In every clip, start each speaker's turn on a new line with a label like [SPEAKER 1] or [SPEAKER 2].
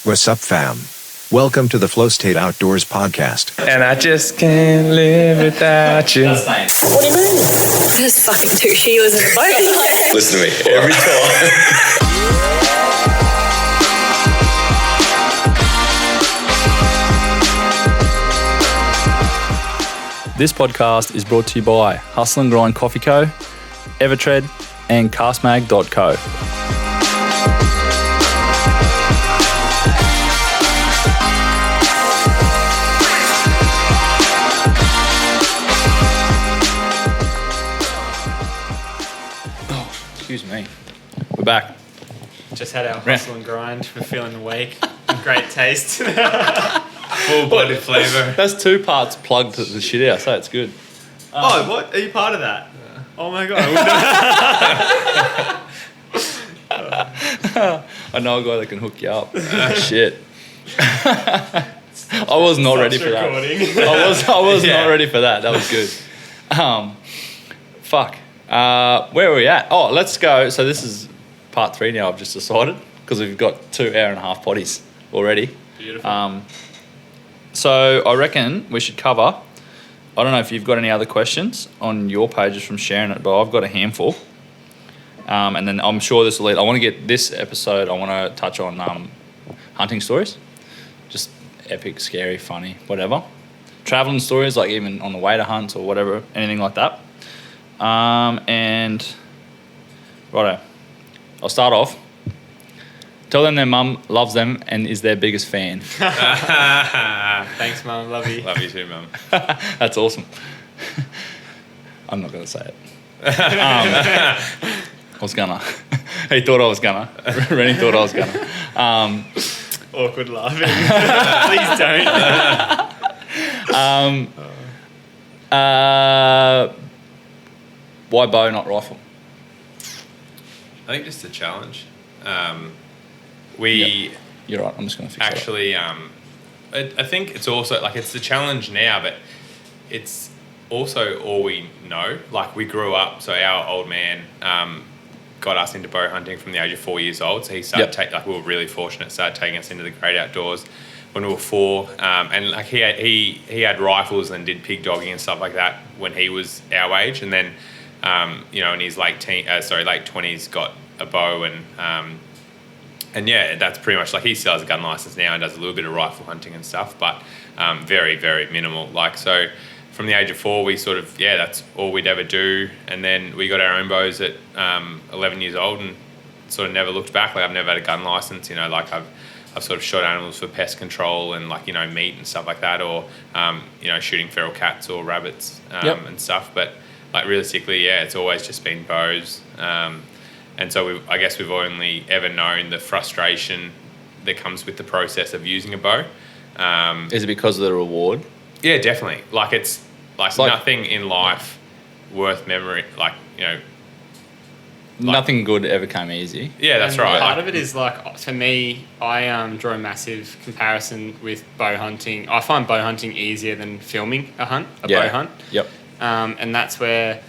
[SPEAKER 1] What's up, fam? Welcome to the Flow State Outdoors podcast.
[SPEAKER 2] And I just can't live without you.
[SPEAKER 3] What do you mean? There's fucking 2 kilos in the boat.
[SPEAKER 2] Listen to me every time.
[SPEAKER 4] This podcast is brought to you by Hustle and Grind Coffee Co., Evertread, and Castmag.co. Excuse me. We're back.
[SPEAKER 5] Just had our hustle and grind. We're feeling awake. Great taste.
[SPEAKER 2] Full-blooded flavour.
[SPEAKER 4] That's 2 parts plugged to the shit out, so it's good.
[SPEAKER 5] Oh, what? Are you part of that? Yeah. Oh my God.
[SPEAKER 4] I know a guy that can hook you up. Shit. I was not ready for that. I was not ready for that. That was good. Fuck. Where are we at? Oh, let's go. So this is part 3 now, I've just decided, because we've got 2 hour-and-a-half potties already.
[SPEAKER 5] Beautiful.
[SPEAKER 4] So I reckon we should cover, I don't know if you've got any other questions on your pages from sharing it, but I've got a handful. And then I'm sure this will lead. I want to get this episode, I want to touch on hunting stories. Just epic, scary, funny, whatever. Traveling stories, like even on the way to hunts or whatever, anything like that. And righto, I'll start off. Tell them their mum loves them and is their biggest fan.
[SPEAKER 5] Thanks, Mum. Love you.
[SPEAKER 2] Love you too, Mum.
[SPEAKER 4] That's awesome. I'm not going to say it. I was gonna. He thought I was gonna. Rennie thought I was gonna.
[SPEAKER 5] Awkward laughing. Please don't.
[SPEAKER 4] Why bow, not rifle?
[SPEAKER 2] I think just a challenge.
[SPEAKER 4] You're right. I'm just going to fix
[SPEAKER 2] actually, I think it's also, like, it's the challenge now, but it's also all we know. Like, we grew up, so our old man got us into bow hunting from the age of 4 years old. So he started we were really fortunate, started taking us into the great outdoors when we were 4. And like he had rifles and did pig dogging and stuff like that when he was our age. And then, in his late 20s got a bow and yeah, that's pretty much, like, he still has a gun license now and does a little bit of rifle hunting and stuff, but very, very minimal. Like, so from the age of 4, we sort of, that's all we'd ever do. And then we got our own bows at 11 years old and sort of never looked back. Like, I've never had a gun license, like I've sort of shot animals for pest control and, like, meat and stuff like that, or, shooting feral cats or rabbits and stuff. But, like, realistically, it's always just been bows. And so I guess we've only ever known the frustration that comes with the process of using a bow.
[SPEAKER 4] Is it because of the reward?
[SPEAKER 2] Yeah, definitely. Like, it's like nothing in life worth memory. Like,
[SPEAKER 4] nothing good ever came easy.
[SPEAKER 2] Yeah, that's right.
[SPEAKER 5] Part of it is, like, for me, I draw a massive comparison with bow hunting. I find bow hunting easier than filming a bow hunt.
[SPEAKER 4] Yep.
[SPEAKER 5] And that's where,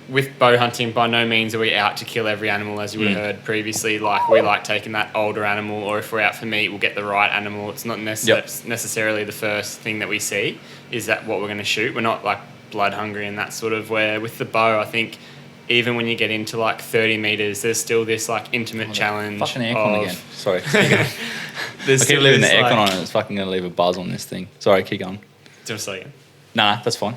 [SPEAKER 5] with bow hunting, by no means are we out to kill every animal, as you would have heard previously. Like, we like taking that older animal, or if we're out for meat, we'll get the right animal. It's not necessarily the first thing that we see is that what we're going to shoot. We're not, like, blood hungry and that sort of, where with the bow, I think even when you get into, like, 30 metres, there's still this, like, intimate challenge.
[SPEAKER 4] Fucking aircon again. Sorry. I keep leaving the aircon on and it's fucking going to leave a buzz on this thing. Sorry, keep going.
[SPEAKER 5] Just a second.
[SPEAKER 4] Nah, that's fine.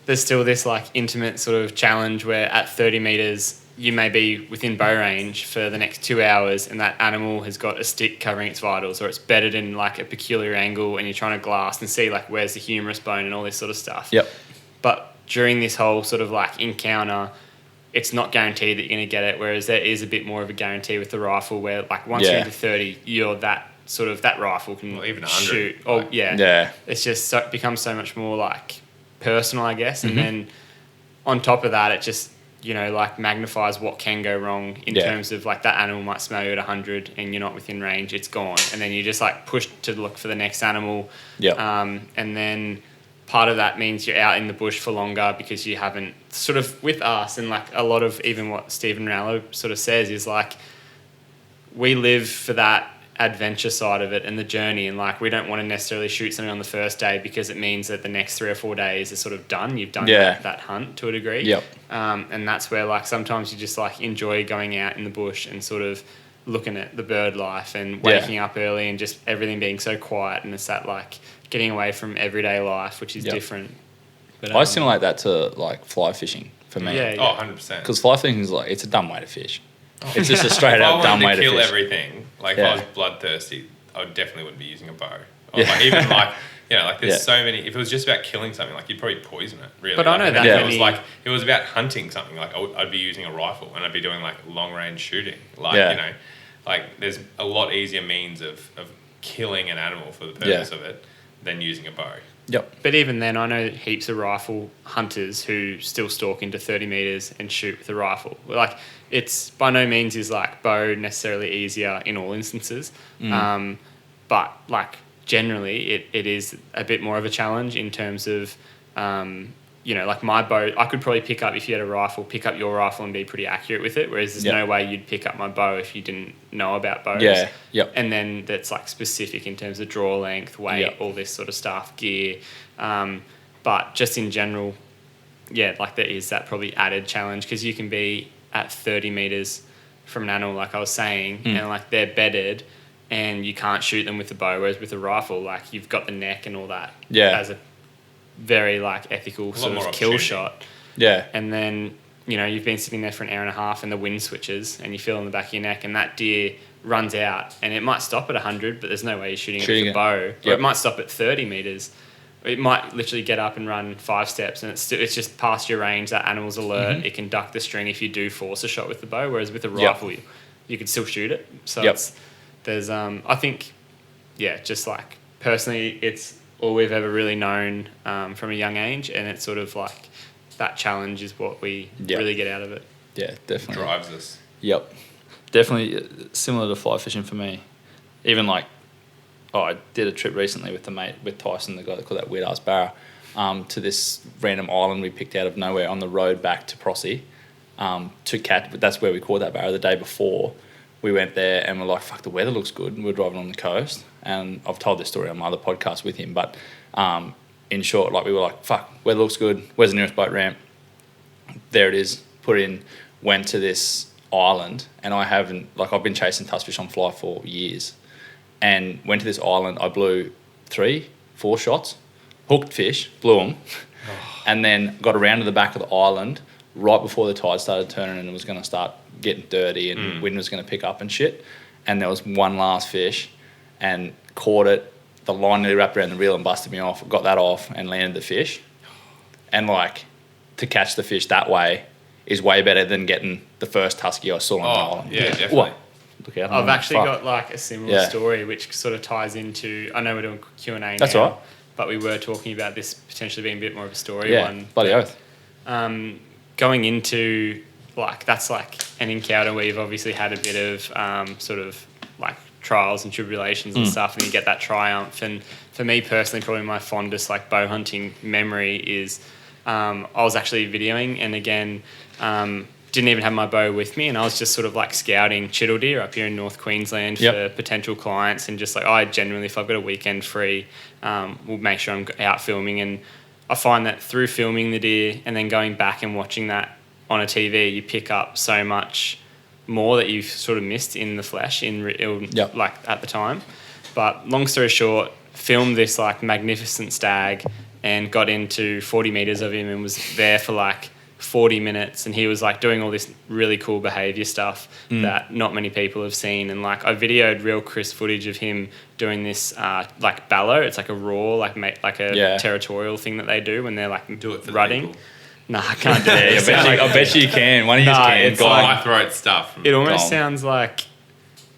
[SPEAKER 5] There's still this, like, intimate sort of challenge where at 30 metres you may be within bow range for the next 2 hours and that animal has got a stick covering its vitals, or it's bedded in, like, a peculiar angle and you're trying to glass and see, like, where's the humerus bone and all this sort of stuff.
[SPEAKER 4] Yep.
[SPEAKER 5] But during this whole sort of, like, encounter, it's not guaranteed that you're going to get it, whereas there is a bit more of a guarantee with the rifle where, like, once you're into 30, you're that sort of, that rifle can
[SPEAKER 2] even 100,
[SPEAKER 5] shoot. Oh, yeah. It's just becomes so much more, like, personal, I guess. And then on top of that, it just, like, magnifies what can go wrong in terms of, like, that animal might smell you at 100 and you're not within range, it's gone. And then you just, like, push to look for the next animal. And then part of that means you're out in the bush for longer because you haven't, sort of with us, and, like, a lot of even what Stephen Rallo sort of says is, like, we live for that adventure side of it and the journey, and like we don't want to necessarily shoot something on the first day because it means that the next 3 or 4 days is sort of done. You've done that hunt to a degree.
[SPEAKER 4] Yep.
[SPEAKER 5] And that's where like sometimes you just like enjoy going out in the bush and sort of looking at the bird life and waking up early and just everything being so quiet, and it's that like getting away from everyday life, which is different. But
[SPEAKER 4] I assimilate that to like fly fishing for me.
[SPEAKER 5] Yeah.
[SPEAKER 2] Oh, 100%.
[SPEAKER 4] Because fly fishing is like, it's a dumb way to fish. It's just a straight out dumb way to fish.
[SPEAKER 2] If I wanted to kill everything, like if I was bloodthirsty, I definitely wouldn't be using a bow. Or like, even like, like there's so many. If it was just about killing something, like you'd probably poison it. Really.
[SPEAKER 5] But I know that
[SPEAKER 2] if it was like it was about hunting something, like I'd be using a rifle and I'd be doing like long range shooting. Like like there's a lot easier means of killing an animal for the purpose of it than using a bow.
[SPEAKER 4] Yep.
[SPEAKER 5] But even then, I know heaps of rifle hunters who still stalk into 30 metres and shoot with a rifle. Like, it's by no means is like bow necessarily easier in all instances. But like generally it is a bit more of a challenge in terms of, like my bow, I could probably pick up, if you had a rifle, pick up your rifle and be pretty accurate with it. Whereas there's no way you'd pick up my bow if you didn't know about bows.
[SPEAKER 4] Yeah. Yep.
[SPEAKER 5] And then that's like specific in terms of draw length, weight, all this sort of stuff, gear. But just in general, like there is that probably added challenge because you can be at 30 metres from an animal, like I was saying, and like they're bedded and you can't shoot them with a bow, whereas with a rifle, like you've got the neck and all that as a very like ethical sort of kill shot.
[SPEAKER 4] Yeah.
[SPEAKER 5] And then, you've been sitting there for an hour and a half and the wind switches and you feel in the back of your neck and that deer runs out and it might stop at 100, but there's no way you're shooting it with a bow. Or it might stop at 30 metres. It might literally get up and run 5 steps and it's just past your range. That animal's alert. It can duck the string if you do force a shot with the bow, whereas with a rifle, you could still shoot it. So there's, I think, just like personally, it's all we've ever really known from a young age, and it's sort of like that challenge is what we really get out of it.
[SPEAKER 4] Yeah, definitely.
[SPEAKER 2] Drives us.
[SPEAKER 4] Yep. Definitely similar to fly fishing for me. Even like, I did a trip recently with with Tyson, the guy that called that weird ass barra, to this random island we picked out of nowhere on the road back to Prossie to catch. That's where we caught that barra the day before. We went there and we're like, fuck, the weather looks good. And we're driving on the coast. And I've told this story on my other podcast with him. But in short, like we were like, fuck, weather looks good. Where's the nearest boat ramp? There it is. Put in, went to this island. And I've been chasing tusk fish on fly for years. And went to this island. I blew 3-4 shots, hooked fish, blew them. And then got around to the back of the island right before the tide started turning and it was going to start getting dirty and wind was going to pick up and shit. And there was one last fish and caught it. The line nearly wrapped around the reel and busted me off. Got that off and landed the fish. And like, to catch the fish that way is way better than getting the first tusky I saw on the island.
[SPEAKER 2] Yeah, definitely.
[SPEAKER 4] What? Look out,
[SPEAKER 5] I've actually got like a similar story which sort of ties into, I know we're doing Q&A now.
[SPEAKER 4] That's all right.
[SPEAKER 5] But we were talking about this potentially being a bit more of a story one.
[SPEAKER 4] Bloody oath.
[SPEAKER 5] Going into, like, that's like an encounter where you've obviously had a bit of sort of like trials and tribulations and stuff, and you get that triumph. And for me personally, probably my fondest like bow hunting memory is I was actually videoing, and again, didn't even have my bow with me, and I was just sort of like scouting chital deer up here in North Queensland for potential clients, and just like I genuinely, if I've got a weekend free, will make sure I'm out filming. And I find that through filming the deer and then going back and watching that on a TV, you pick up so much more that you've sort of missed in the flesh like at the time. But long story short, filmed this like magnificent stag and got into 40 meters of him and was there for like 40 minutes, and he was like doing all this really cool behavior stuff that not many people have seen. And like I videoed real crisp footage of him doing this like ballo. It's like a raw, like a territorial thing that they do when they're like rutting. No, I can't do it.
[SPEAKER 4] I bet you can. One of you can.
[SPEAKER 2] It's my throat stuff.
[SPEAKER 5] It almost sounds like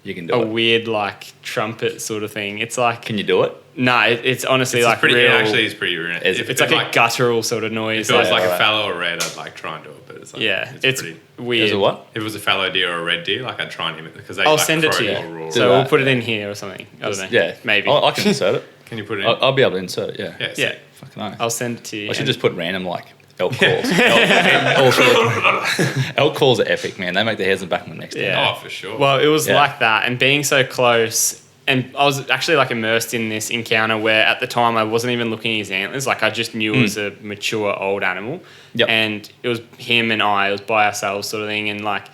[SPEAKER 4] you can do
[SPEAKER 5] a weird like trumpet sort of thing. It's like,
[SPEAKER 4] can you do it?
[SPEAKER 5] No, it's honestly like
[SPEAKER 2] pretty,
[SPEAKER 5] real.
[SPEAKER 2] It actually is pretty real.
[SPEAKER 5] It's like a guttural sort of noise.
[SPEAKER 2] If it was like a fallow or red, I'd like try and do it, but it's like it's pretty
[SPEAKER 5] weird.
[SPEAKER 4] Is it what?
[SPEAKER 2] If it was a fallow deer or a red deer, like I'd try and him it because they.
[SPEAKER 5] I'll
[SPEAKER 2] like
[SPEAKER 5] send it to you. So we'll put it in here or something. I don't know.
[SPEAKER 4] Yeah,
[SPEAKER 5] maybe.
[SPEAKER 4] I can insert it.
[SPEAKER 2] Can you put it in?
[SPEAKER 4] I'll be able to insert it. Yeah.
[SPEAKER 5] Yeah.
[SPEAKER 4] Fucking nice.
[SPEAKER 5] I'll send it to you.
[SPEAKER 4] I should just put random like elk calls. Elk calls are epic, man. They make the hairs on the back of my neck stand.
[SPEAKER 2] Oh, for sure.
[SPEAKER 5] Well, it was like that, and being so close And I was actually like immersed in this encounter where at the time I wasn't even looking at his antlers. Like I just knew it was a mature old animal.
[SPEAKER 4] Yep.
[SPEAKER 5] And it was him and I, it was by ourselves sort of thing. And like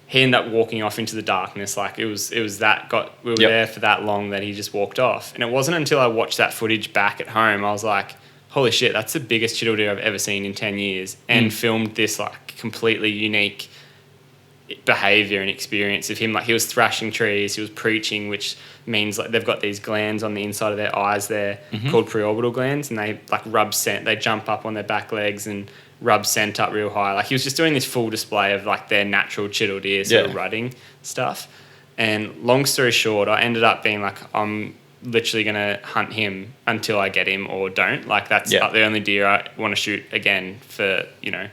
[SPEAKER 5] he ended up walking off into the darkness. Like we were there for that long that he just walked off. And it wasn't until I watched that footage back at home, I was like, holy shit, that's the biggest chital deer I've ever seen in 10 years. And filmed this like completely unique behavior and experience of him. Like he was thrashing trees, he was preaching, which means like they've got these glands on the inside of their eyes there called preorbital glands, and they like rub scent. They jump up on their back legs and rub scent up real high. Like he was just doing this full display of like their natural chital deer sort of rutting stuff. And long story short, I ended up being like, I'm literally going to hunt him until I get him or don't. Like that's the only deer I want to shoot again for, you know,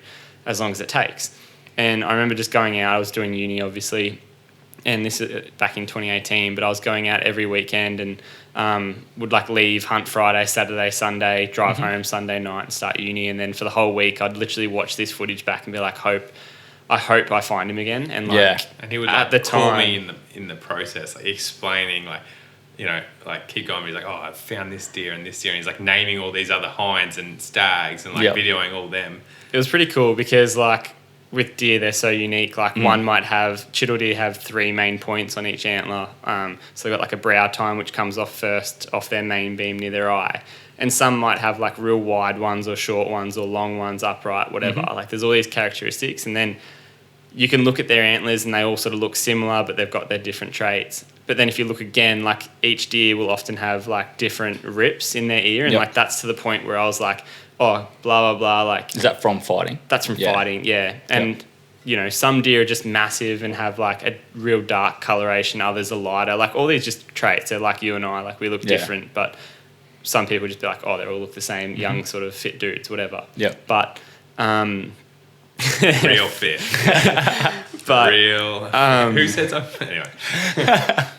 [SPEAKER 5] as long as it takes. And I remember just going out, I was doing uni obviously, and this is back in 2018, but I was going out every weekend and would like leave, hunt Friday, Saturday, Sunday, drive home Sunday night and start uni. And then for the whole week, I'd literally watch this footage back and be like, I hope I find him again. And like,
[SPEAKER 2] and he would
[SPEAKER 5] at
[SPEAKER 2] like,
[SPEAKER 5] the
[SPEAKER 2] call
[SPEAKER 5] time,
[SPEAKER 2] me in the process, like explaining like, you know, like keep going. He's like, oh, I found this deer and this deer. And he's like naming all these other hinds and stags and like videoing all them.
[SPEAKER 5] It was pretty cool because like, with deer, they're so unique. Like one might have, chital deer have 3 main points on each antler. So they've got like a brow tine, which comes off first off their main beam near their eye. And some might have like real wide ones or short ones or long ones, upright, whatever. Like there's all these characteristics. And then you can look at their antlers and they all sort of look similar, but they've got their different traits. But then if you look again, like each deer will often have like different rips in their ear. And like that's to the point where I was like, oh, blah, blah, blah. Like,
[SPEAKER 4] is that from fighting?
[SPEAKER 5] That's from fighting, yeah. And, you know, some deer are just massive and have like a real dark coloration. Others are lighter. Like all these just traits. They're like you and I. Like we look different. But some people just be like, oh, they all look the same. Young sort of fit dudes, whatever.
[SPEAKER 4] Yeah.
[SPEAKER 5] But...
[SPEAKER 2] real fit.
[SPEAKER 5] But
[SPEAKER 2] real. Who said so?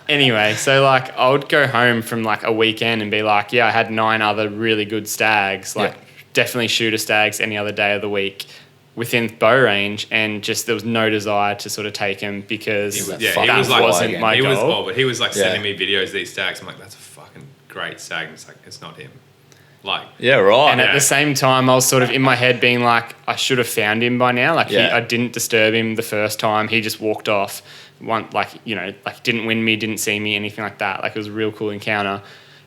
[SPEAKER 5] Anyway, so like I would go home from like a weekend and be like, yeah, I had 9 other really good stags. Like definitely shoot a stags any other day of the week within bow range, and just there was no desire to sort of take him because
[SPEAKER 2] he was
[SPEAKER 5] wasn't my goal.
[SPEAKER 2] But he was like sending me videos of these stags. I'm like, that's a fucking great stag. And it's like, it's not him. Like,
[SPEAKER 4] yeah, right.
[SPEAKER 5] And at the same time, I was sort of in my head being like, I should have found him by now. Like, I didn't disturb him the first time. He just walked off. Didn't win me, didn't see me, anything like that. Like, it was a real cool encounter.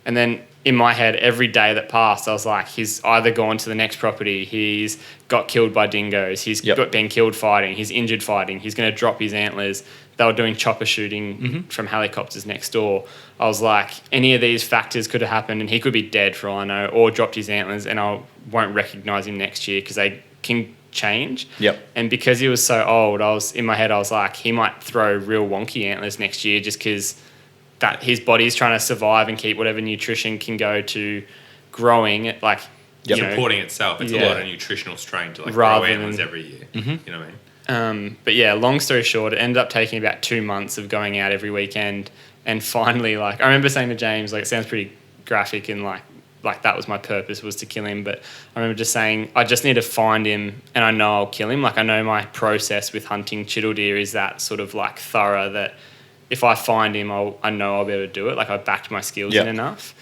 [SPEAKER 5] And then in my head, every day that passed, I was like, he's either gone to the next property, he's got killed by dingoes, he's been killed fighting, he's injured fighting, he's going to drop his antlers. They were doing chopper shooting from helicopters next door. I was like, any of these factors could have happened and he could be dead for all I know, or dropped his antlers and I won't recognise him next year because they can change.
[SPEAKER 4] Yep.
[SPEAKER 5] And because he was so old, I was like, he might throw real wonky antlers next year just because that his body's trying to survive and keep whatever nutrition can go to growing. Like,
[SPEAKER 2] supporting itself. It's a lot of nutritional strain to like grow antlers every year. You know what I mean?
[SPEAKER 5] But yeah, long story short, it ended up taking about 2 months of going out every weekend. And finally, like, I remember saying to James, like, it sounds pretty graphic and like that was my purpose, was to kill him. But I remember just saying, I just need to find him and I know I'll kill him. Like, I know my process with hunting chital deer is that sort of like thorough that if I find him, I know I'll be able to do it. Like, I backed my skills in enough.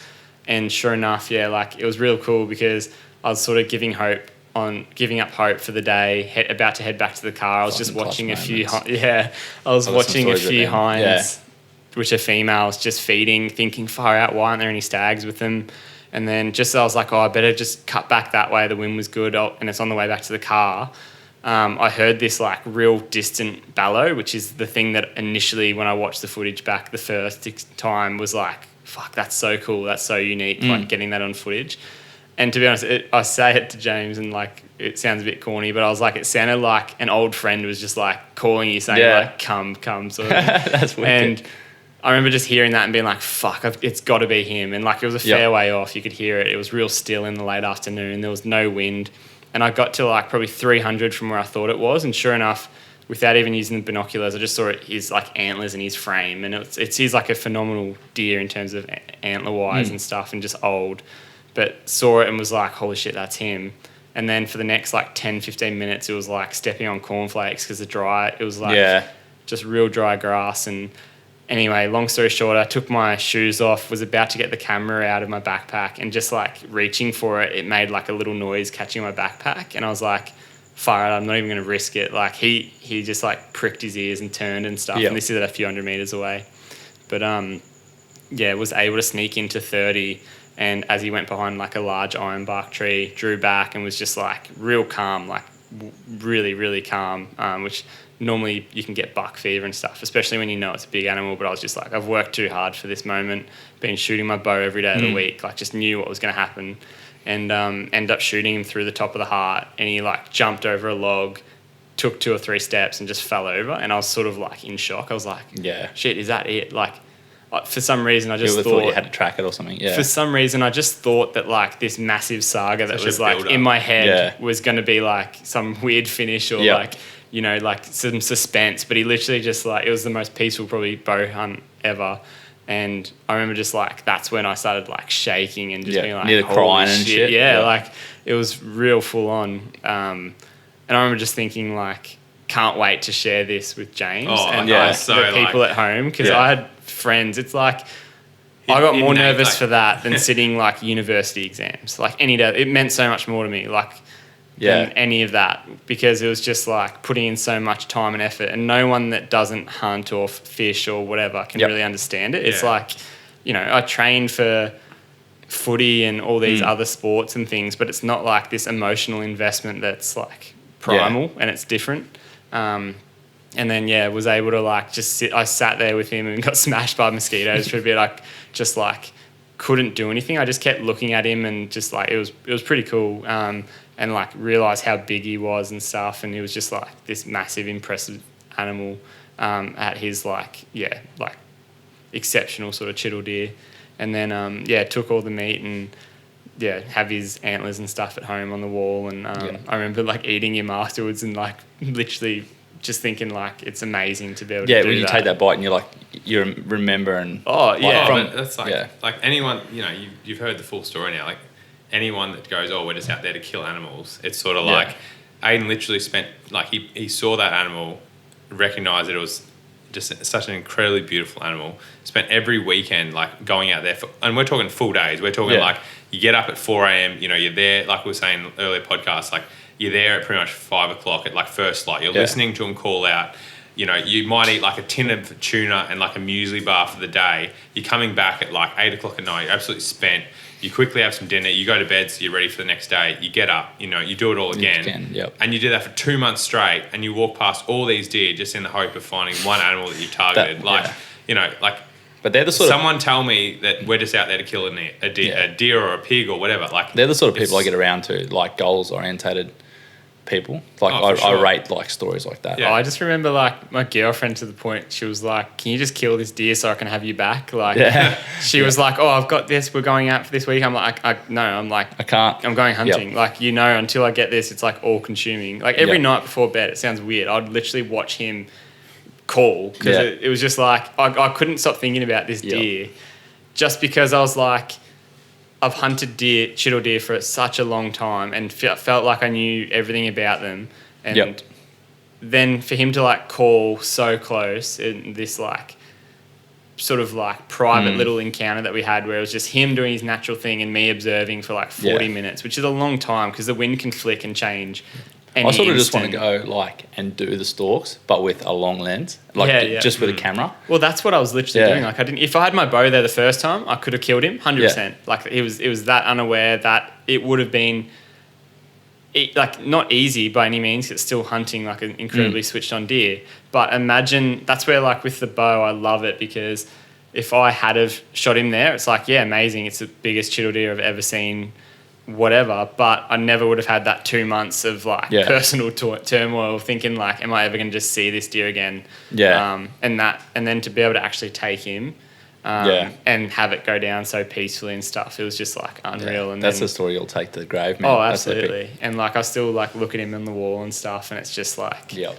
[SPEAKER 5] And sure enough, like, it was real cool because I was sort of giving up hope for the day, about to head back to the car. I was just watching a few hinds, which are females, just feeding, thinking, far out, why aren't there any stags with them? And then just I was like, I better just cut back that way. The wind was good, and it's on the way back to the car. I heard this like real distant bellow, which is the thing that initially when I watched the footage back the first time was like, fuck, that's so cool, that's so unique, like getting that on footage. And to be honest, I say it to James and like it sounds a bit corny, but I was like, it sounded like an old friend was just like calling you saying like, come sort of.
[SPEAKER 4] That's wicked.
[SPEAKER 5] And I remember just hearing that and being like, fuck, it's got to be him. And like it was a fair way off, you could hear it. It was real still in the late afternoon, there was no wind. And I got to like probably 300 from where I thought it was. And sure enough, without even using the binoculars, I just saw his like antlers and his frame. And he's like a phenomenal deer in terms of antler-wise and stuff, and just old. But saw it and was like, holy shit, that's him. And then for the next like 10, 15 minutes, it was like stepping on cornflakes because it was like just real dry grass. And Anyway, long story short, I took my shoes off, was about to get the camera out of my backpack, and just like reaching for it, it made like a little noise catching my backpack, and I was like, fire it, I'm not even going to risk it. Like he just like pricked his ears and turned and stuff, and this is at a few hundred meters away. But was able to sneak into 30, and as he went behind like a large ironbark tree, drew back and was just like real calm, like really, really calm, which normally you can get buck fever and stuff, especially when you know it's a big animal. But I was just like, I've worked too hard for this moment, been shooting my bow every day of the week, like just knew what was going to happen, and ended up shooting him through the top of the heart, and he like jumped over a log, took 2 or 3 steps and just fell over, and I was sort of like in shock. I was like, shit, is that it? Like for some reason I just thought
[SPEAKER 4] you had to track it or something. Yeah.
[SPEAKER 5] For some reason I just thought that like this massive saga that was like in my head was going to be like some weird finish or like, you know, like some suspense, but he literally just like, it was the most peaceful probably bow hunt ever. And I remember just like, that's when I started like shaking and just being like,
[SPEAKER 4] nearly crying and shit.
[SPEAKER 5] Yeah, like it was real full on. And I remember just thinking like, can't wait to share this with James and the people at home, because I had friends. It's like I got more nervous for that than sitting like university exams. Like any day, it meant so much more to me. Like than any of that, because it was just like putting in so much time and effort, and no one that doesn't hunt or fish or whatever can really understand it. It's like, you know, I train for footy and all these other sports and things, but it's not like this emotional investment that's like primal and it's different. And then, was able to like just sit. I sat there with him and got smashed by mosquitoes for a bit. Like just like couldn't do anything. I just kept looking at him and just like it was pretty cool. And like realised how big he was and stuff. And he was just like this massive, impressive animal at his like exceptional sort of chittle deer. And then took all the meat and have his antlers and stuff at home on the wall. And I remember like eating him afterwards and like literally just thinking like it's amazing to be able to do that.
[SPEAKER 4] Yeah, when you take that bite and you're like, you remember and...
[SPEAKER 2] That's like anyone, you know, you've heard the full story now. Like anyone that goes, we're just out there to kill animals. It's sort of like Ayden literally spent, like he saw that animal, recognised that it was just such an incredibly beautiful animal, spent every weekend like going out there and we're talking full days. We're talking like you get up at 4 a.m, you know, you're there, like we were saying earlier podcasts, like you're there at pretty much 5 o'clock at like first light. You're listening to them call out. You know, you might eat like a tin of tuna and like a muesli bar for the day. You're coming back at like 8 o'clock at night. You're absolutely spent. You quickly have some dinner. You go to bed so you're ready for the next day. You get up. You know, you do it all again. And you do that for 2 months straight. And you walk past all these deer just in the hope of finding one animal that you've targeted. You know, like.
[SPEAKER 4] But they're the sort
[SPEAKER 2] someone tell me that we're just out there to kill a deer or a pig or whatever. Like
[SPEAKER 4] they're the sort of people I get around to, like goals orientated people. Like I rate like stories like that.
[SPEAKER 5] I just remember like my girlfriend, to the point she was like, can you just kill this deer so I can have you back? Like she was like, I've got this, we're going out for this week. I'm like, I can't, I'm going hunting. Like, you know, until I get this, it's like all consuming. Like every night before bed, it sounds weird, I'd literally watch him call, because it was just like I couldn't stop thinking about this deer, just because I was like, I've hunted chittle deer for such a long time and felt like I knew everything about them. And then for him to like call so close in this like sort of like private little encounter that we had, where it was just him doing his natural thing and me observing for like 40 minutes, which is a long time because the wind can flick and change. I
[SPEAKER 4] sort of just want to go like and do the stalks, but with a long lens, like just with a camera.
[SPEAKER 5] Well, that's what I was literally doing. Like if I had my bow there the first time, I could have killed him 100%. Like it was that unaware that it would have been like not easy by any means. It's still hunting like an incredibly switched on deer. But imagine that's where like with the bow, I love it, because if I had have shot him there, it's like, amazing. It's the biggest chittle deer I've ever seen. Whatever, but I never would have had that 2 months of like personal turmoil, thinking like, am I ever going to just see this deer again? And then to be able to actually take him and have it go down so peacefully and stuff, it was just like unreal. And
[SPEAKER 4] that's the story you'll take to the grave, man.
[SPEAKER 5] Oh, absolutely. And like I still like look at him on the wall and stuff, and it's just like
[SPEAKER 4] Do you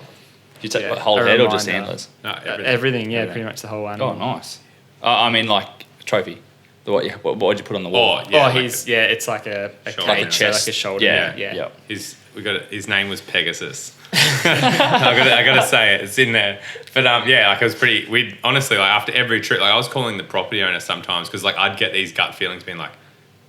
[SPEAKER 4] take the whole head or just antlers?
[SPEAKER 5] No, everything. Pretty much the whole animal.
[SPEAKER 4] Oh, nice. I mean, like a trophy. What would you put on the wall?
[SPEAKER 5] It's like a
[SPEAKER 2] shoulder.
[SPEAKER 5] cage, like a shoulder.
[SPEAKER 2] His name was Pegasus. I gotta say it's in there. But yeah, like it was pretty. We honestly, like after every trip, like I was calling the property owner sometimes because like I'd get these gut feelings, being like,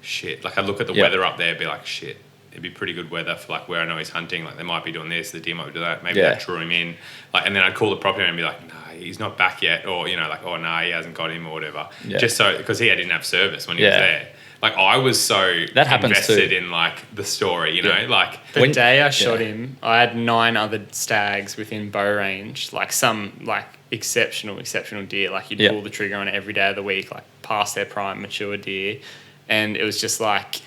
[SPEAKER 2] shit. Like I'd look at the weather up there, be like, shit. It'd be pretty good weather for like where I know he's hunting. Like they might be doing this, the deer might be doing that. Maybe they drew him in. Like, and then I'd call the property owner and be like, nah, he's not back yet, or you know, like, oh no, he hasn't got him or whatever. Yeah. Just so because he didn't have service when he was there. Like I was so invested in like the story, you know, like
[SPEAKER 5] the day I shot him, I had 9 other stags within bow range, like some like exceptional deer. Like you'd pull the trigger on it every day of the week, like past their prime mature deer, and it was just like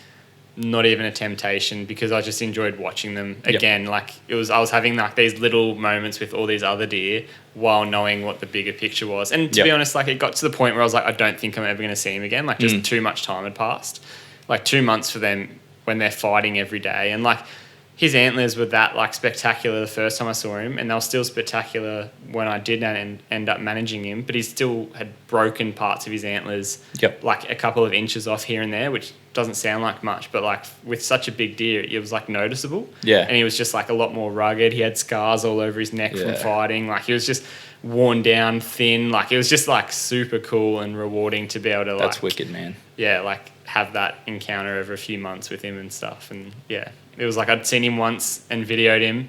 [SPEAKER 5] not even a temptation because I just enjoyed watching them again. Like I was having like these little moments with all these other deer while knowing what the bigger picture was. And to be honest, like it got to the point where I was like, I don't think I'm ever going to see him again. Like just too much time had passed. Like 2 months for them when they're fighting every day. And like his antlers were that like spectacular the first time I saw him, and they were still spectacular when I did end up managing him, but he still had broken parts of his antlers like a couple of inches off here and there, which doesn't sound like much, but like with such a big deer, it was like noticeable. Yeah. And he was just like a lot more rugged. He had scars all over his neck from fighting. Like he was just worn down, thin. Like it was just like super cool and rewarding to be able to like...
[SPEAKER 4] That's wicked, man.
[SPEAKER 5] Yeah, like have that encounter over a few months with him and stuff. And yeah, it was like I'd seen him once and videoed him,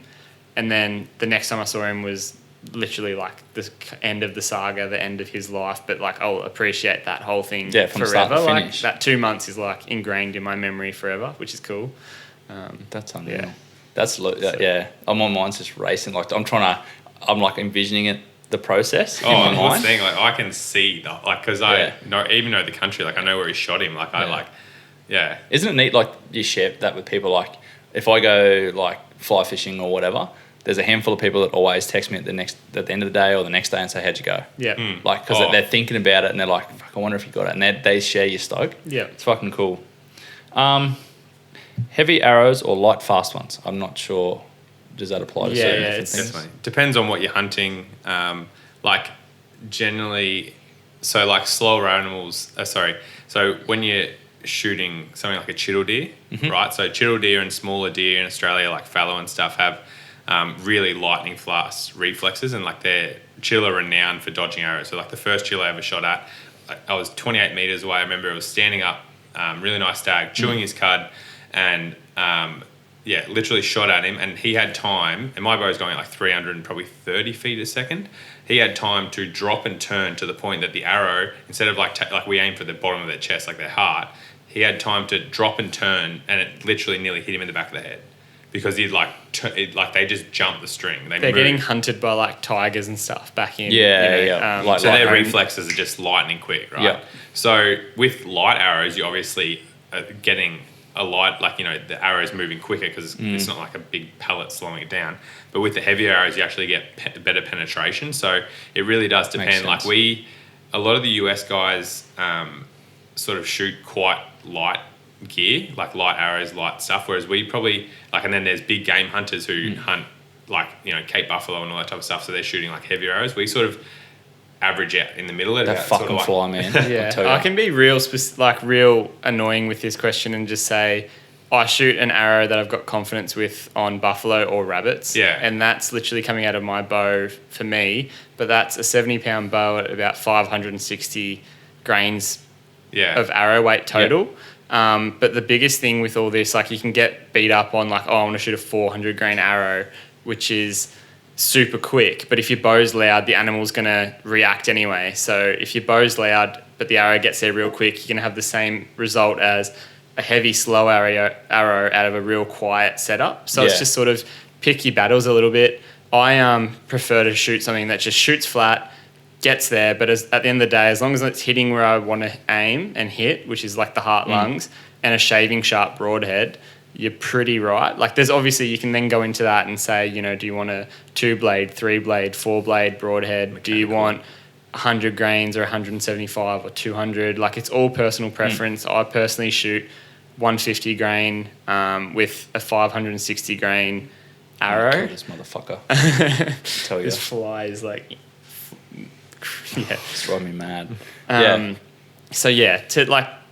[SPEAKER 5] and then the next time I saw him was literally like the end of the saga, the end of his life. But like I'll appreciate that whole thing
[SPEAKER 4] from
[SPEAKER 5] forever.
[SPEAKER 4] Start to
[SPEAKER 5] Like
[SPEAKER 4] finish.
[SPEAKER 5] that 2 months is like ingrained in my memory forever, which is cool.
[SPEAKER 4] That's unreal. Yeah. That's my mind's just racing. Like I'm like envisioning it, the process.
[SPEAKER 2] Oh, and the thing, like I can see that, like because I even know the country, like I know where he shot him. Like I like,
[SPEAKER 4] Isn't it neat? Like you share that with people. Like if I go like fly fishing or whatever, there's a handful of people that always text me at the end of the day or the next day and say, how'd you go?
[SPEAKER 5] Yeah.
[SPEAKER 4] Like, because they're thinking about it and they're like, fuck, I wonder if you got it. And they share your stoke.
[SPEAKER 5] Yeah.
[SPEAKER 4] It's fucking cool. Heavy arrows or light fast ones? I'm not sure. Does that apply to certain different things?
[SPEAKER 2] Definitely. Depends on what you're hunting. Like generally, so like slower animals, so when you're shooting something like a chittle deer, right? So chittle deer and smaller deer in Australia, like fallow and stuff, have really lightning fast reflexes, and like their chittle are renowned for dodging arrows. So like the first chittle I ever shot at, I was 28 meters away. I remember it was standing up, really nice stag, chewing his cud, and literally shot at him, and he had time, and my bow's going at like 330 feet a second. He had time to drop and turn to the point that the arrow, instead of like we aim for the bottom of their chest, like their heart, he had time to drop and turn, and it literally nearly hit him in the back of the head. Because he'd they just jumped the string. They're
[SPEAKER 5] getting hunted by like tigers and stuff back in.
[SPEAKER 2] So their reflexes are just lightning quick, right? Yeah. So with light arrows, you're obviously getting a light, like, you know, the arrow's moving quicker because it's not like a big pellet slowing it down. But with the heavy arrows, you actually get better penetration. So it really does depend. Like a lot of the US guys sort of shoot quite light gear, like light arrows, light stuff, whereas we probably and then there's big game hunters who hunt like, you know, Cape buffalo and all that type of stuff, so they're shooting like heavy arrows. We sort of average out in the middle of
[SPEAKER 4] that fucking sort of fly, man.
[SPEAKER 5] I can be real annoying with this question and just say I shoot an arrow that I've got confidence with on buffalo or rabbits, and that's literally coming out of my bow for me, but that's a 70-pound bow at about 560 grains of arrow weight total. But the biggest thing with all this, like, you can get beat up on like, oh, I want to shoot a 400 grain arrow, which is super quick. But if your bow's loud, the animal's going to react anyway. So if your bow's loud, but the arrow gets there real quick, you're going to have the same result as a heavy, slow arrow out of a real quiet setup. So it's just sort of pick your battles a little bit. I prefer to shoot something that just shoots flat, gets there, but at the end of the day, as long as it's hitting where I want to aim and hit, which is like the heart lungs, and a shaving sharp broadhead, you're pretty right. Like, there's obviously, you can then go into that and say, you know, do you want a 2-blade, 3-blade, 4-blade broadhead? Mechanical. Do you want 100 grains or 175 or 200? Like, it's all personal preference. I personally shoot 150 grain with a 560 grain arrow.
[SPEAKER 4] Kill this motherfucker. Tell you.
[SPEAKER 5] This fly is like...
[SPEAKER 4] It's driving me mad.
[SPEAKER 5] So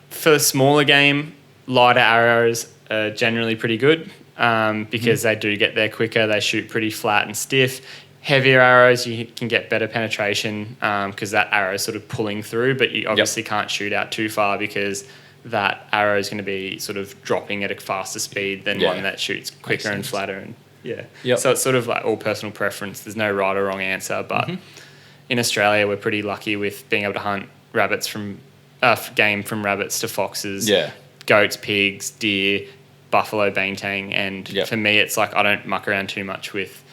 [SPEAKER 5] for the smaller game, lighter arrows are generally pretty good. because they do get there quicker. They shoot pretty flat and stiff. Heavier arrows, you can get better penetration because that arrow is sort of pulling through, but you obviously can't shoot out too far because that arrow is going to be sort of dropping at a faster speed than one that shoots quicker and flatter. And so it's sort of like all personal preference. There's no right or wrong answer, but in Australia, we're pretty lucky with being able to hunt rabbits from game from rabbits to foxes, goats, pigs, deer, buffalo, bantang, and for me, it's like I don't muck around too much with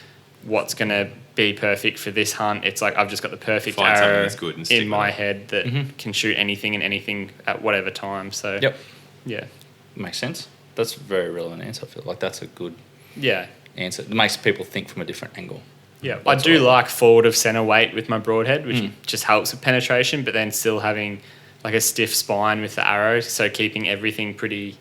[SPEAKER 5] what's going to be perfect for this hunt. It's like I've just got the perfect arrow
[SPEAKER 2] that's good and
[SPEAKER 5] in my head that can shoot anything and anything at whatever time. So
[SPEAKER 4] makes sense. That's a very relevant answer. I feel like that's a good answer. It makes people think from a different angle.
[SPEAKER 5] Yeah, I do like forward of center weight with my broadhead, which just helps with penetration, but then still having like a stiff spine with the arrow, so keeping everything pretty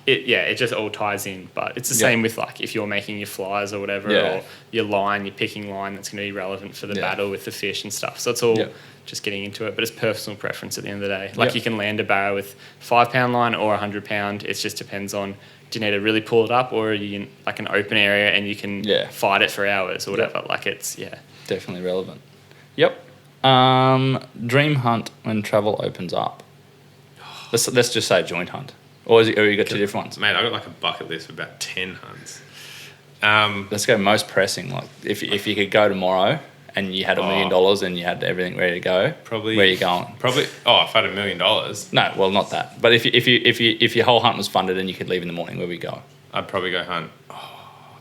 [SPEAKER 5] it just all ties in. But it's the same with like if you're making your flies or whatever, or your line, your picking line that's going to be relevant for the battle with the fish and stuff. So it's all just getting into it, but it's personal preference at the end of the day. Like you can land a barrow with 5 pound line or 100 pound. It just depends on, do you need to really pull it up, or are you in like an open area and you can fight it for hours or whatever. Like it's
[SPEAKER 4] definitely relevant. Dream hunt when travel opens up. Let's just say joint hunt. Or you got 2 different ones?
[SPEAKER 2] Mate, I got like a bucket list of about 10 hunts.
[SPEAKER 4] Let's go most pressing. Like if you could go tomorrow and you had $1 million and you had everything ready to go,
[SPEAKER 2] probably
[SPEAKER 4] where are you going?
[SPEAKER 2] Probably. Oh, if I had $1 million.
[SPEAKER 4] No, well, not that. But if your whole hunt was funded and you could leave in the morning, where would you go?
[SPEAKER 2] I'd probably go hunt.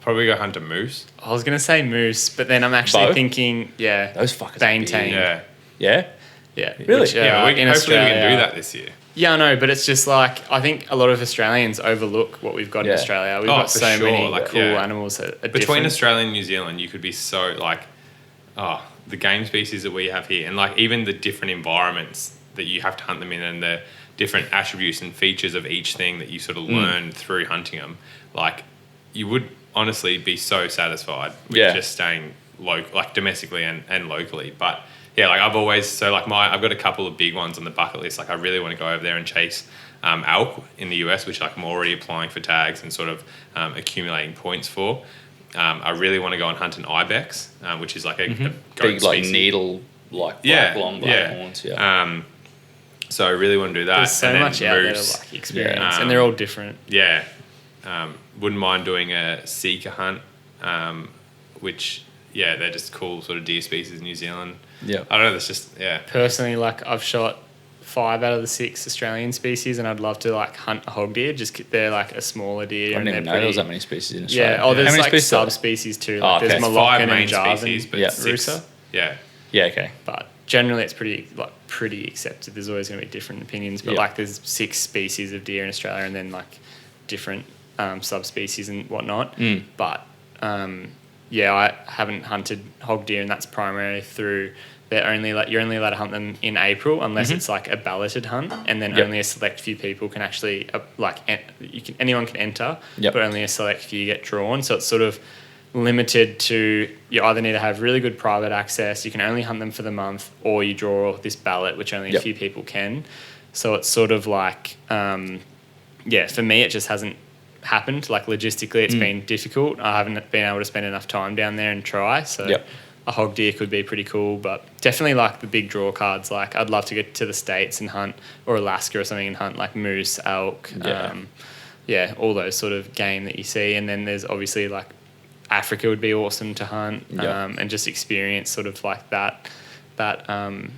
[SPEAKER 2] Probably go hunt a moose.
[SPEAKER 5] I was gonna say moose, but then I'm actually thinking,
[SPEAKER 4] those fuckers.
[SPEAKER 5] Bantang.
[SPEAKER 2] Yeah.
[SPEAKER 4] Really?
[SPEAKER 2] Hopefully we can do that this year.
[SPEAKER 5] Yeah, I know, but it's just like I think a lot of Australians overlook what we've got in Australia. We've got so many cool animals that are
[SPEAKER 2] between
[SPEAKER 5] different.
[SPEAKER 2] Australia and New Zealand, you could be so like, the game species that we have here, and like even the different environments that you have to hunt them in, and the different attributes and features of each thing that you sort of learn through hunting them. Like, you would honestly be so satisfied with just staying like domestically and locally, but. Yeah, like I've got a couple of big ones on the bucket list. Like I really want to go over there and chase elk in the US, which like I'm already applying for tags and sort of accumulating points for. I really want to go and hunt an ibex, which is like a goat
[SPEAKER 4] big, like
[SPEAKER 2] species.
[SPEAKER 4] Needle, like black, long black horns. Yeah.
[SPEAKER 2] So I really want to do that.
[SPEAKER 5] There's so much out there to like experience, and they're all different.
[SPEAKER 2] Yeah. Wouldn't mind doing a seeker hunt, which they're just cool sort of deer species in New Zealand.
[SPEAKER 4] Yeah,
[SPEAKER 2] I don't know. That's just
[SPEAKER 5] Personally, like I've shot 5 out of the 6 Australian species, and I'd love to like hunt a hog deer. Just they're like a smaller deer.
[SPEAKER 4] I didn't even know there was that many species in Australia.
[SPEAKER 5] Yeah. Oh, there's like
[SPEAKER 4] species
[SPEAKER 5] subspecies too. Like there's
[SPEAKER 2] there's
[SPEAKER 5] Malaccan
[SPEAKER 2] 5 main
[SPEAKER 5] and Javan,
[SPEAKER 2] species, but 6.
[SPEAKER 5] Rusa.
[SPEAKER 2] Yeah.
[SPEAKER 4] Yeah. Okay.
[SPEAKER 5] But generally, it's pretty accepted. There's always going to be different opinions, but like there's 6 species of deer in Australia, and then like different subspecies and whatnot. But I haven't hunted hog deer, and that's primarily through you're only allowed to hunt them in April unless it's like a balloted hunt, and then only a select few people can actually anyone can enter, but only a select few get drawn. So it's sort of limited to, you either need to have really good private access, you can only hunt them for the month, or you draw this ballot, which only a few people can. So it's sort of like for me it just hasn't happened. Like logistically it's been difficult. I haven't been able to spend enough time down there and try. So a hog deer could be pretty cool, but definitely like the big draw cards. Like I'd love to get to the States and hunt, or Alaska or something, and hunt like moose, elk, all those sort of game that you see. And then there's obviously like Africa would be awesome to hunt, and just experience sort of like that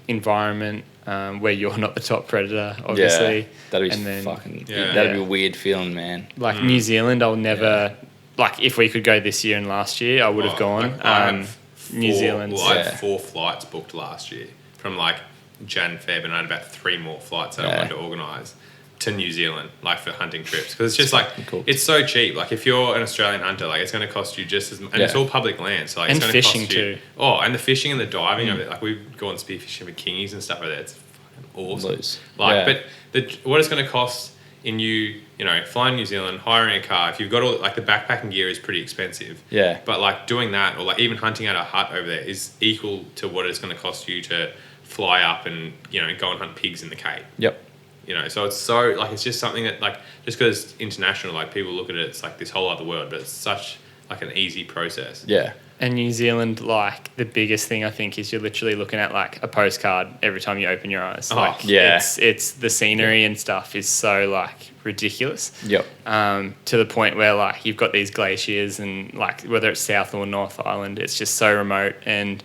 [SPEAKER 5] environment where you're not the top predator, obviously.
[SPEAKER 4] That'd be that'd be a weird feeling, man.
[SPEAKER 5] Like New Zealand, I'll never like if we could go this year and last year, I would have gone. New Zealand.
[SPEAKER 2] Well, I had 4 flights booked last year from like Jan, Feb, and I had about 3 more flights that I wanted to organise to New Zealand, like for hunting trips, because it's just like cool. It's so cheap. Like if you're an Australian hunter, like it's going to cost you just as much, and it's all public land, so like it's going to cost you. Fishing too. Oh, and the fishing and the diving of it. Like we've gone spearfishing with kingies and stuff like that. It's fucking awesome. But what it's going to cost in you know, flying New Zealand, hiring a car, if you've got all like the backpacking gear is pretty expensive. Yeah. But like doing that, or like even hunting out a hut over there, is equal to what it's going to cost you to fly up and, you know, go and hunt pigs in the Cape.
[SPEAKER 4] Yep.
[SPEAKER 2] You know, so it's so like it's just something that like just because it's international, like people look at it, it's like this whole other world, but it's such like an easy process.
[SPEAKER 4] Yeah.
[SPEAKER 5] And New Zealand, like the biggest thing I think is you're literally looking at like a postcard every time you open your eyes. Like
[SPEAKER 4] yeah.
[SPEAKER 5] it's the scenery and stuff is so like ridiculous.
[SPEAKER 4] Yep.
[SPEAKER 5] To the point where like you've got these glaciers and like whether it's South or North Island, it's just so remote and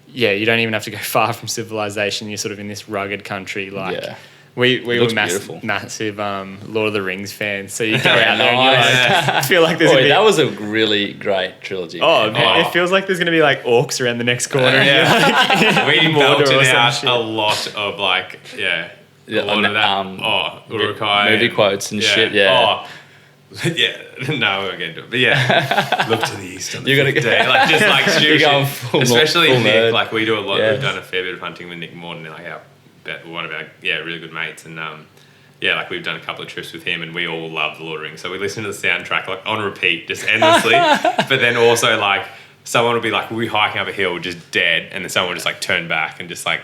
[SPEAKER 5] yeah, you don't even have to go far from civilization. You're sort of in this rugged country. Like we were massive Lord of the Rings fans. So you go out there and you like, feel like there's
[SPEAKER 4] that was a really great trilogy.
[SPEAKER 5] Oh, man. It feels like there's going to be like orcs around the next corner.
[SPEAKER 2] We belted out a lot of like, a lot of that. Urukai.
[SPEAKER 4] Movie quotes and shit, yeah.
[SPEAKER 2] Yeah, no, we won't get into it. But yeah, look to the east on the
[SPEAKER 4] You're gonna
[SPEAKER 2] fifth day. Like, just like stupid shit. Especially
[SPEAKER 4] full
[SPEAKER 2] Nick,
[SPEAKER 4] nerd.
[SPEAKER 2] like we do a lot, we've done a fair bit of hunting with Nick Morton, like one of our really good mates. And like we've done a couple of trips with him and we all love The Lord of the Rings. So we listen to the soundtrack like on repeat, just endlessly. But then also like someone will be like, we'll be hiking up a hill just dead. And then someone will just like turn back and just like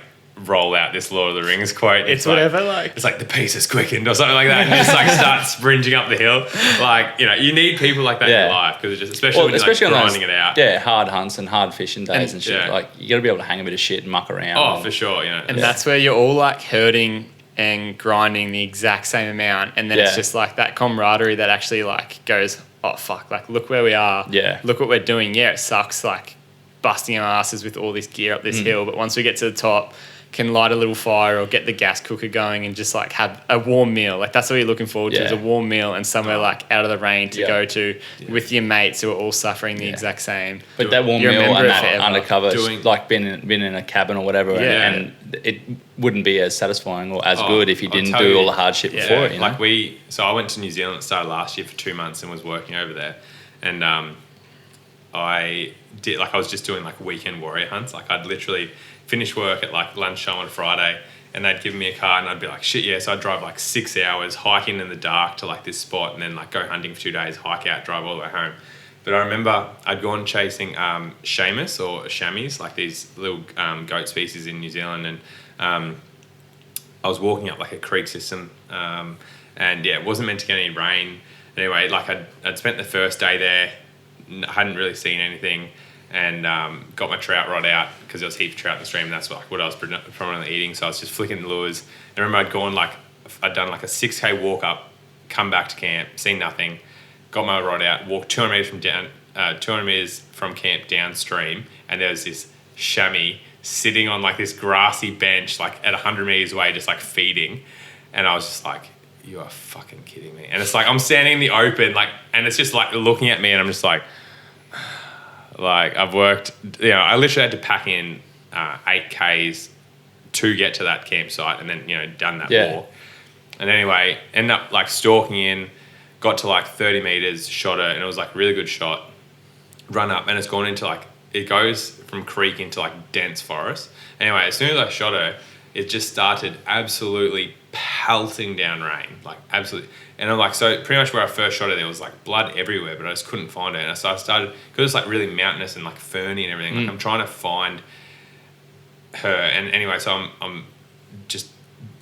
[SPEAKER 2] roll out this Lord of the Rings quote.
[SPEAKER 5] It's whatever, like
[SPEAKER 2] it's like the pace is quickened or something like that, and just like start sprinting up the hill. Like, you know, you need people like that in your life because it's just especially when you're like grinding it out.
[SPEAKER 4] Yeah, hard hunts and hard fishing days and shit. Like you got to be able to hang a bit of shit and muck around.
[SPEAKER 2] Oh, for sure, you know.
[SPEAKER 5] And that's where you're all like herding and grinding the exact same amount, and then it's just like that camaraderie that actually like goes, oh fuck, like look where we are.
[SPEAKER 4] Yeah.
[SPEAKER 5] Look what we're doing. Yeah, it sucks like busting our asses with all this gear up this hill, but once we get to the top, can light a little fire or get the gas cooker going and just like have a warm meal. Like that's what you're looking forward to is a warm meal and somewhere like out of the rain to go to with your mates who are all suffering the exact same.
[SPEAKER 4] But that warm meal and that undercover, like being in a cabin or whatever, and it wouldn't be as satisfying or as good if you didn't do all the hard shit before it. You know?
[SPEAKER 2] Like so I went to New Zealand at the start of last year for 2 months and was working over there. And I was just doing like weekend warrior hunts. Like I'd literally finish work at like lunchtime on a Friday and they'd give me a car and I'd be like, shit, yeah. So I'd drive like 6 hours hiking in the dark to like this spot and then like go hunting for 2 days, hike out, drive all the way home. But I remember I'd gone chasing shamus or chamois, like these little goat species in New Zealand. And I was walking up like a creek system and it wasn't meant to get any rain. Anyway, like I'd spent the first day there, hadn't really seen anything. And got my trout rod out because there was heaps of trout in the stream. And that's what I was predominantly eating. So I was just flicking the lures. And I remember I'd done like a 6K walk up, come back to camp, seen nothing, got my rod out, walked 200 meters from camp downstream, and there was this chamois sitting on like this grassy bench, like at 100 meters away, just like feeding. And I was just like, you are fucking kidding me. And it's like I'm standing in the open, like, and it's just like looking at me, and I'm just like. Like I've worked, I literally had to pack in 8Ks to get to that campsite and then, done that walk. And anyway, ended up like stalking in, got to like 30 meters, shot it, and it was like a really good shot. Run up and it's gone into like, it goes from creek into like dense forest. Anyway, as soon as I shot her, it just started absolutely pelting down rain, like absolutely. And I'm like, so pretty much where I first shot her, there was like blood everywhere, but I just couldn't find her. And so I started, because it's like really mountainous and like ferny and everything, like I'm trying to find her. And anyway, so I'm just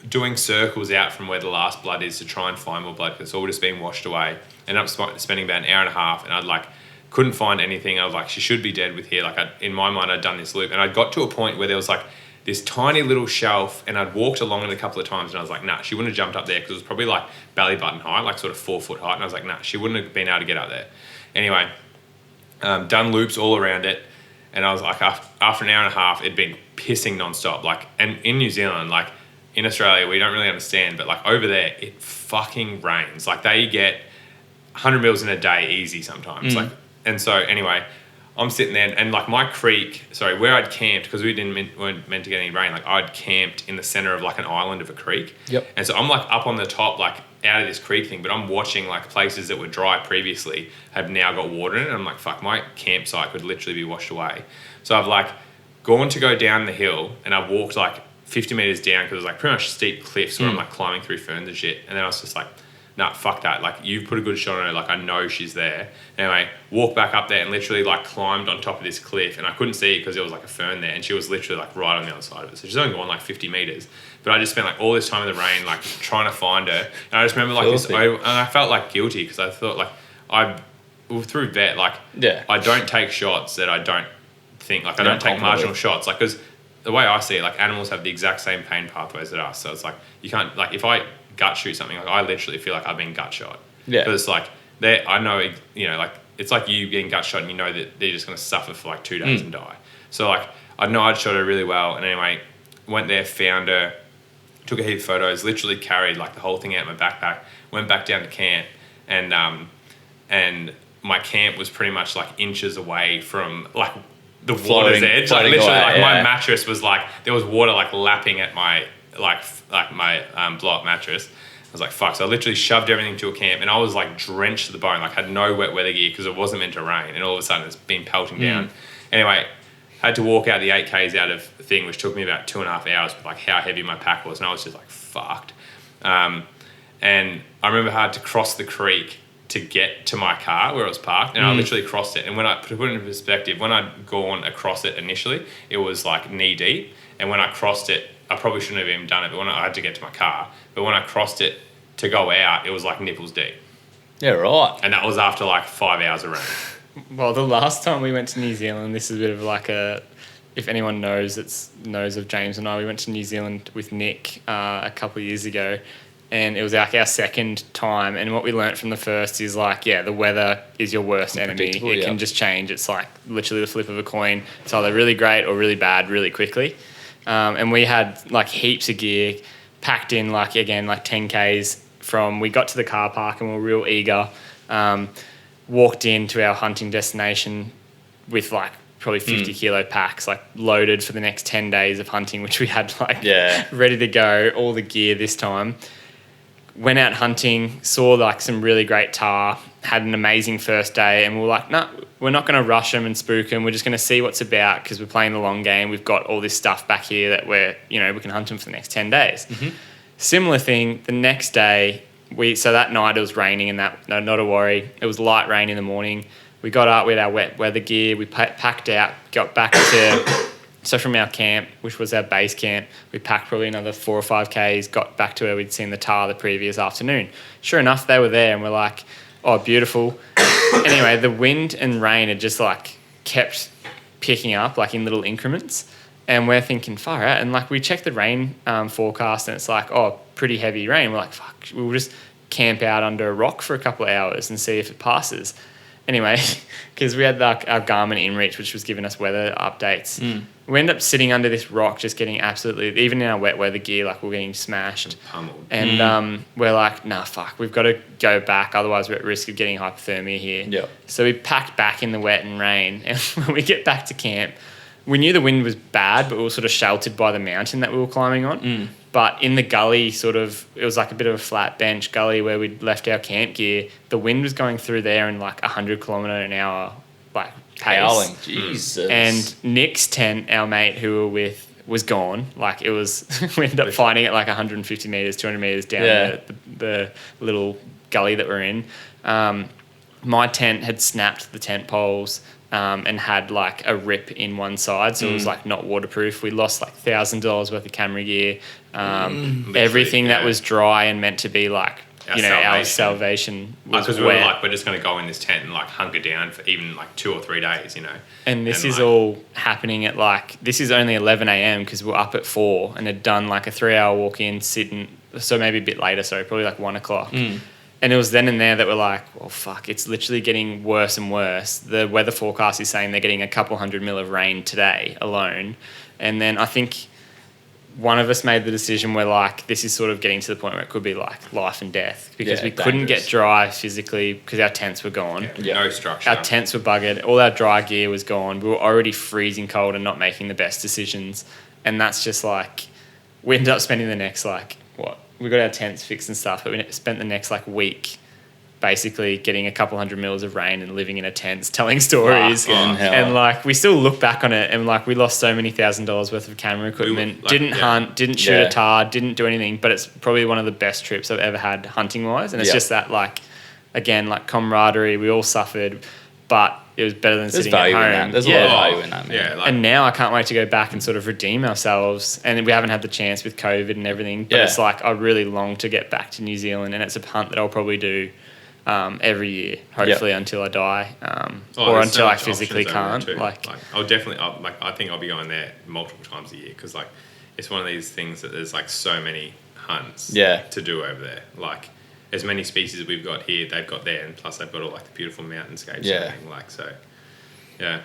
[SPEAKER 2] doing circles out from where the last blood is to try and find more blood because it's all just being washed away. Ended up spending about an hour and a half and I'd like, couldn't find anything. I was like, she should be dead with here. Like in my mind, I'd done this loop and I got to a point where there was like, this tiny little shelf and I'd walked along it a couple of times and I was like, nah, she wouldn't have jumped up there because it was probably like belly button height, like sort of 4 foot height. And I was like, nah, she wouldn't have been able to get up there. Anyway, done loops all around it. And I was like, after an hour and a half, it'd been pissing nonstop. Like, and in New Zealand, like in Australia, we don't really understand, but like over there, it fucking rains. Like they get 100 mils in a day easy sometimes. Like, and so anyway, I'm sitting there and like my creek, where I'd camped, because we weren't meant to get any rain, like I'd camped in the center of like an island of a creek. Yep. And so I'm like up on the top, like out of this creek thing, but I'm watching like places that were dry previously have now got water in it. And I'm like, fuck, my campsite could literally be washed away. So I've like gone to go down the hill and I've walked like 50 meters down because it was like pretty much steep cliffs where I'm like climbing through ferns and shit. And then I was just like, nah, fuck that. Like, you put a good shot on her. Like, I know she's there. Anyway, walked back up there and literally, like, climbed on top of this cliff. And I couldn't see it because there was, like, a fern there. And she was literally, like, right on the other side of it. So she's only gone, like, 50 metres. But I just spent, like, all this time in the rain, like, trying to find her. And I just remember, like, and I felt, like, guilty because I thought, like, through vet, like, I don't take shots that I don't think, like, I don't take marginal shots. Like, because the way I see it, like, animals have the exact same pain pathways as us. So it's like, you can't, like, if I gut shoot something, like, I literally feel like I've been gut shot. Yeah. Because, like, I know, you know, like, it's like you getting gut shot and you know that they're just going to suffer for, like, 2 days and die. So, like, I know I'd shot her really well. And anyway, went there, found her, took a heap of photos, literally carried, like, the whole thing out of my backpack, went back down to camp, and my camp was pretty much, like, inches away from, like, the water's edge. Like, literally, like, my mattress was, like, there was water, like, lapping at my, like my blow-up mattress. I was like, fuck. So I literally shoved everything to a camp, and I was, like, drenched to the bone. Like, had no wet weather gear because it wasn't meant to rain, and all of a sudden it's been pelting down. Anyway, had to walk out the 8Ks out of the thing, which took me about 2.5 hours with, like, how heavy my pack was, and I was just, like, fucked. And I remember I had to cross the creek to get to my car where it was parked, and I literally crossed it. And when to put it in perspective, when I'd gone across it initially, it was, like, knee deep, and when I crossed it, I probably shouldn't have even done it, but when I had to get to my car, but when I crossed it to go out, it was, like, nipples deep.
[SPEAKER 4] Yeah, right.
[SPEAKER 2] And that was after, like, 5 hours of rain.
[SPEAKER 5] Well, the last time we went to New Zealand, this is a bit of like if anyone knows of James and I, we went to New Zealand with Nick a couple of years ago, and it was like our second time. And what we learnt from the first is, like, the weather is your worst enemy. It can just change. It's like literally the flip of a coin. It's either really great or really bad really quickly. And we had, like, heaps of gear packed in, like, again, like 10Ks we got to the car park and we were real eager. Walked into our hunting destination with, like, probably 50 kilo packs, like, loaded for the next 10 days of hunting, which we had, like, ready to go, all the gear this time. Went out hunting, saw, like, some really great tahr, had an amazing first day, and we were like, no, we're not going to rush them and spook them. We're just going to see what's about because we're playing the long game. We've got all this stuff back here that we can hunt them for the next 10 days. Similar thing, the next day, so that night it was raining and not a worry. It was light rain in the morning. We got up with our wet weather gear. We packed out, got back to... So from our camp, which was our base camp, we packed probably another 4 or 5Ks, got back to where we'd seen the tahr the previous afternoon. Sure enough, they were there, and we're like, oh, beautiful. Anyway, the wind and rain had just, like, kept picking up, like, in little increments, and we're thinking, far out. And, like, we checked the rain forecast, and it's like, oh, pretty heavy rain. We're like, fuck, we'll just camp out under a rock for a couple of hours and see if it passes. Anyway, because we had, like, our Garmin InReach, which was giving us weather updates. We ended up sitting under this rock, just getting absolutely, even in our wet weather gear, like, we're getting smashed.
[SPEAKER 2] Pummeled.
[SPEAKER 5] And we're like, nah, fuck, we've got to go back, otherwise we're at risk of getting hypothermia here.
[SPEAKER 4] Yep.
[SPEAKER 5] So we packed back in the wet and rain, and when we get back to camp, we knew the wind was bad, but we were sort of sheltered by the mountain that we were climbing on. But in the gully, sort of, it was like a bit of a flat bench gully where we'd left our camp gear. The wind was going through there in, like, 100 kilometre an hour, like, pace.
[SPEAKER 4] Howling, Jesus.
[SPEAKER 5] And Nick's tent, our mate who we were with, was gone. Like, it was, we ended up finding it like 150 metres, 200 metres down the little gully that we're in. My tent had snapped the tent poles and had, like, a rip in one side, so it was, like, not waterproof. We lost, like, $1,000 worth of camera gear. Everything that was dry and meant to be, like, our salvation was
[SPEAKER 2] because we
[SPEAKER 5] wet.
[SPEAKER 2] were like, we're just going to go in this tent and, like, hunker down for even, like, 2 or 3 days, you know.
[SPEAKER 5] And this is, like, all happening at, like, this is only 11 a.m. because we're up at 4 and had done, like, a 3-hour walk in, sitting, so maybe a bit later, probably like 1 o'clock. And it was then and there that we're like, well, fuck, it's literally getting worse and worse. The weather forecast is saying they're getting a couple 100 mil of rain today alone. And then I think one of us made the decision where, like, this is sort of getting to the point where it could be, like, life and death because we couldn't get dry physically because our tents were gone.
[SPEAKER 2] No structure.
[SPEAKER 5] Our tents were buggered. All our dry gear was gone. We were already freezing cold and not making the best decisions. And that's just, like, we ended up spending the next, like, we got our tents fixed and stuff, but we spent the next, like, week basically getting a couple hundred mils of rain and living in a tent, telling stories.
[SPEAKER 4] Fucking hell.
[SPEAKER 5] And like we still look back on it and like we lost so many $1,000s worth of camera equipment. Didn't hunt, didn't shoot a tar, didn't do anything. But it's probably one of the best trips I've ever had hunting wise. And it's just that like, again, like camaraderie. We all suffered, but it was better than sitting at home.
[SPEAKER 4] There's a lot of value in that, man.
[SPEAKER 2] Yeah, like,
[SPEAKER 5] And now I can't wait to go back and sort of redeem ourselves. And we haven't had the chance with COVID and everything. But it's like I really long to get back to New Zealand, and it's a hunt that I'll probably do every year, hopefully until I die, or until I physically can't. Like
[SPEAKER 2] I'll definitely, I think I'll be going there multiple times a year because like it's one of these things that there's like so many hunts to do over there. Like as many species that we've got here, they've got there, and plus they've got all like the beautiful mountainscapes and everything. Like so, yeah.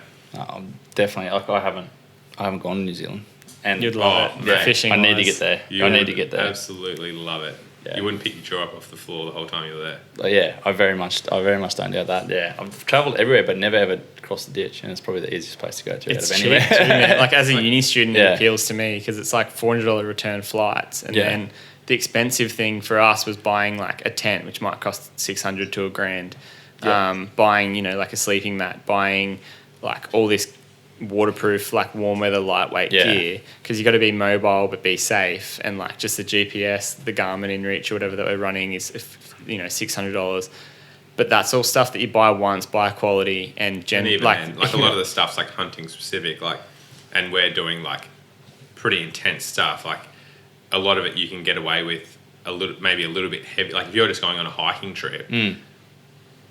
[SPEAKER 4] Definitely. Like I haven't gone to New Zealand, and
[SPEAKER 5] you'd love it.
[SPEAKER 2] Mate,
[SPEAKER 5] Fishing.
[SPEAKER 4] I need to get there. I need to get there.
[SPEAKER 2] Absolutely love it. Yeah. You wouldn't pick your jaw up off the floor the whole time you were there.
[SPEAKER 4] But yeah, I very much don't doubt that. Yeah, I've travelled everywhere, but never ever crossed the ditch, and it's probably the easiest place to go to
[SPEAKER 5] It's
[SPEAKER 4] out of
[SPEAKER 5] cheap
[SPEAKER 4] anywhere.
[SPEAKER 5] too, man. Like as a uni student, it appeals to me because it's like $400 return flights, and then the expensive thing for us was buying like a tent, which might cost $600 to $1,000. Buying like a sleeping mat, buying like all this waterproof, like warm weather, lightweight gear, because you got to be mobile but be safe, and like just the GPS, the Garmin InReach or whatever that we're running is $600. But that's all stuff that you buy once, buy quality, and
[SPEAKER 2] like a lot of the stuff's like hunting specific, like, and we're doing like pretty intense stuff. Like a lot of it you can get away with maybe a little bit heavy. Like if you're just going on a hiking trip. And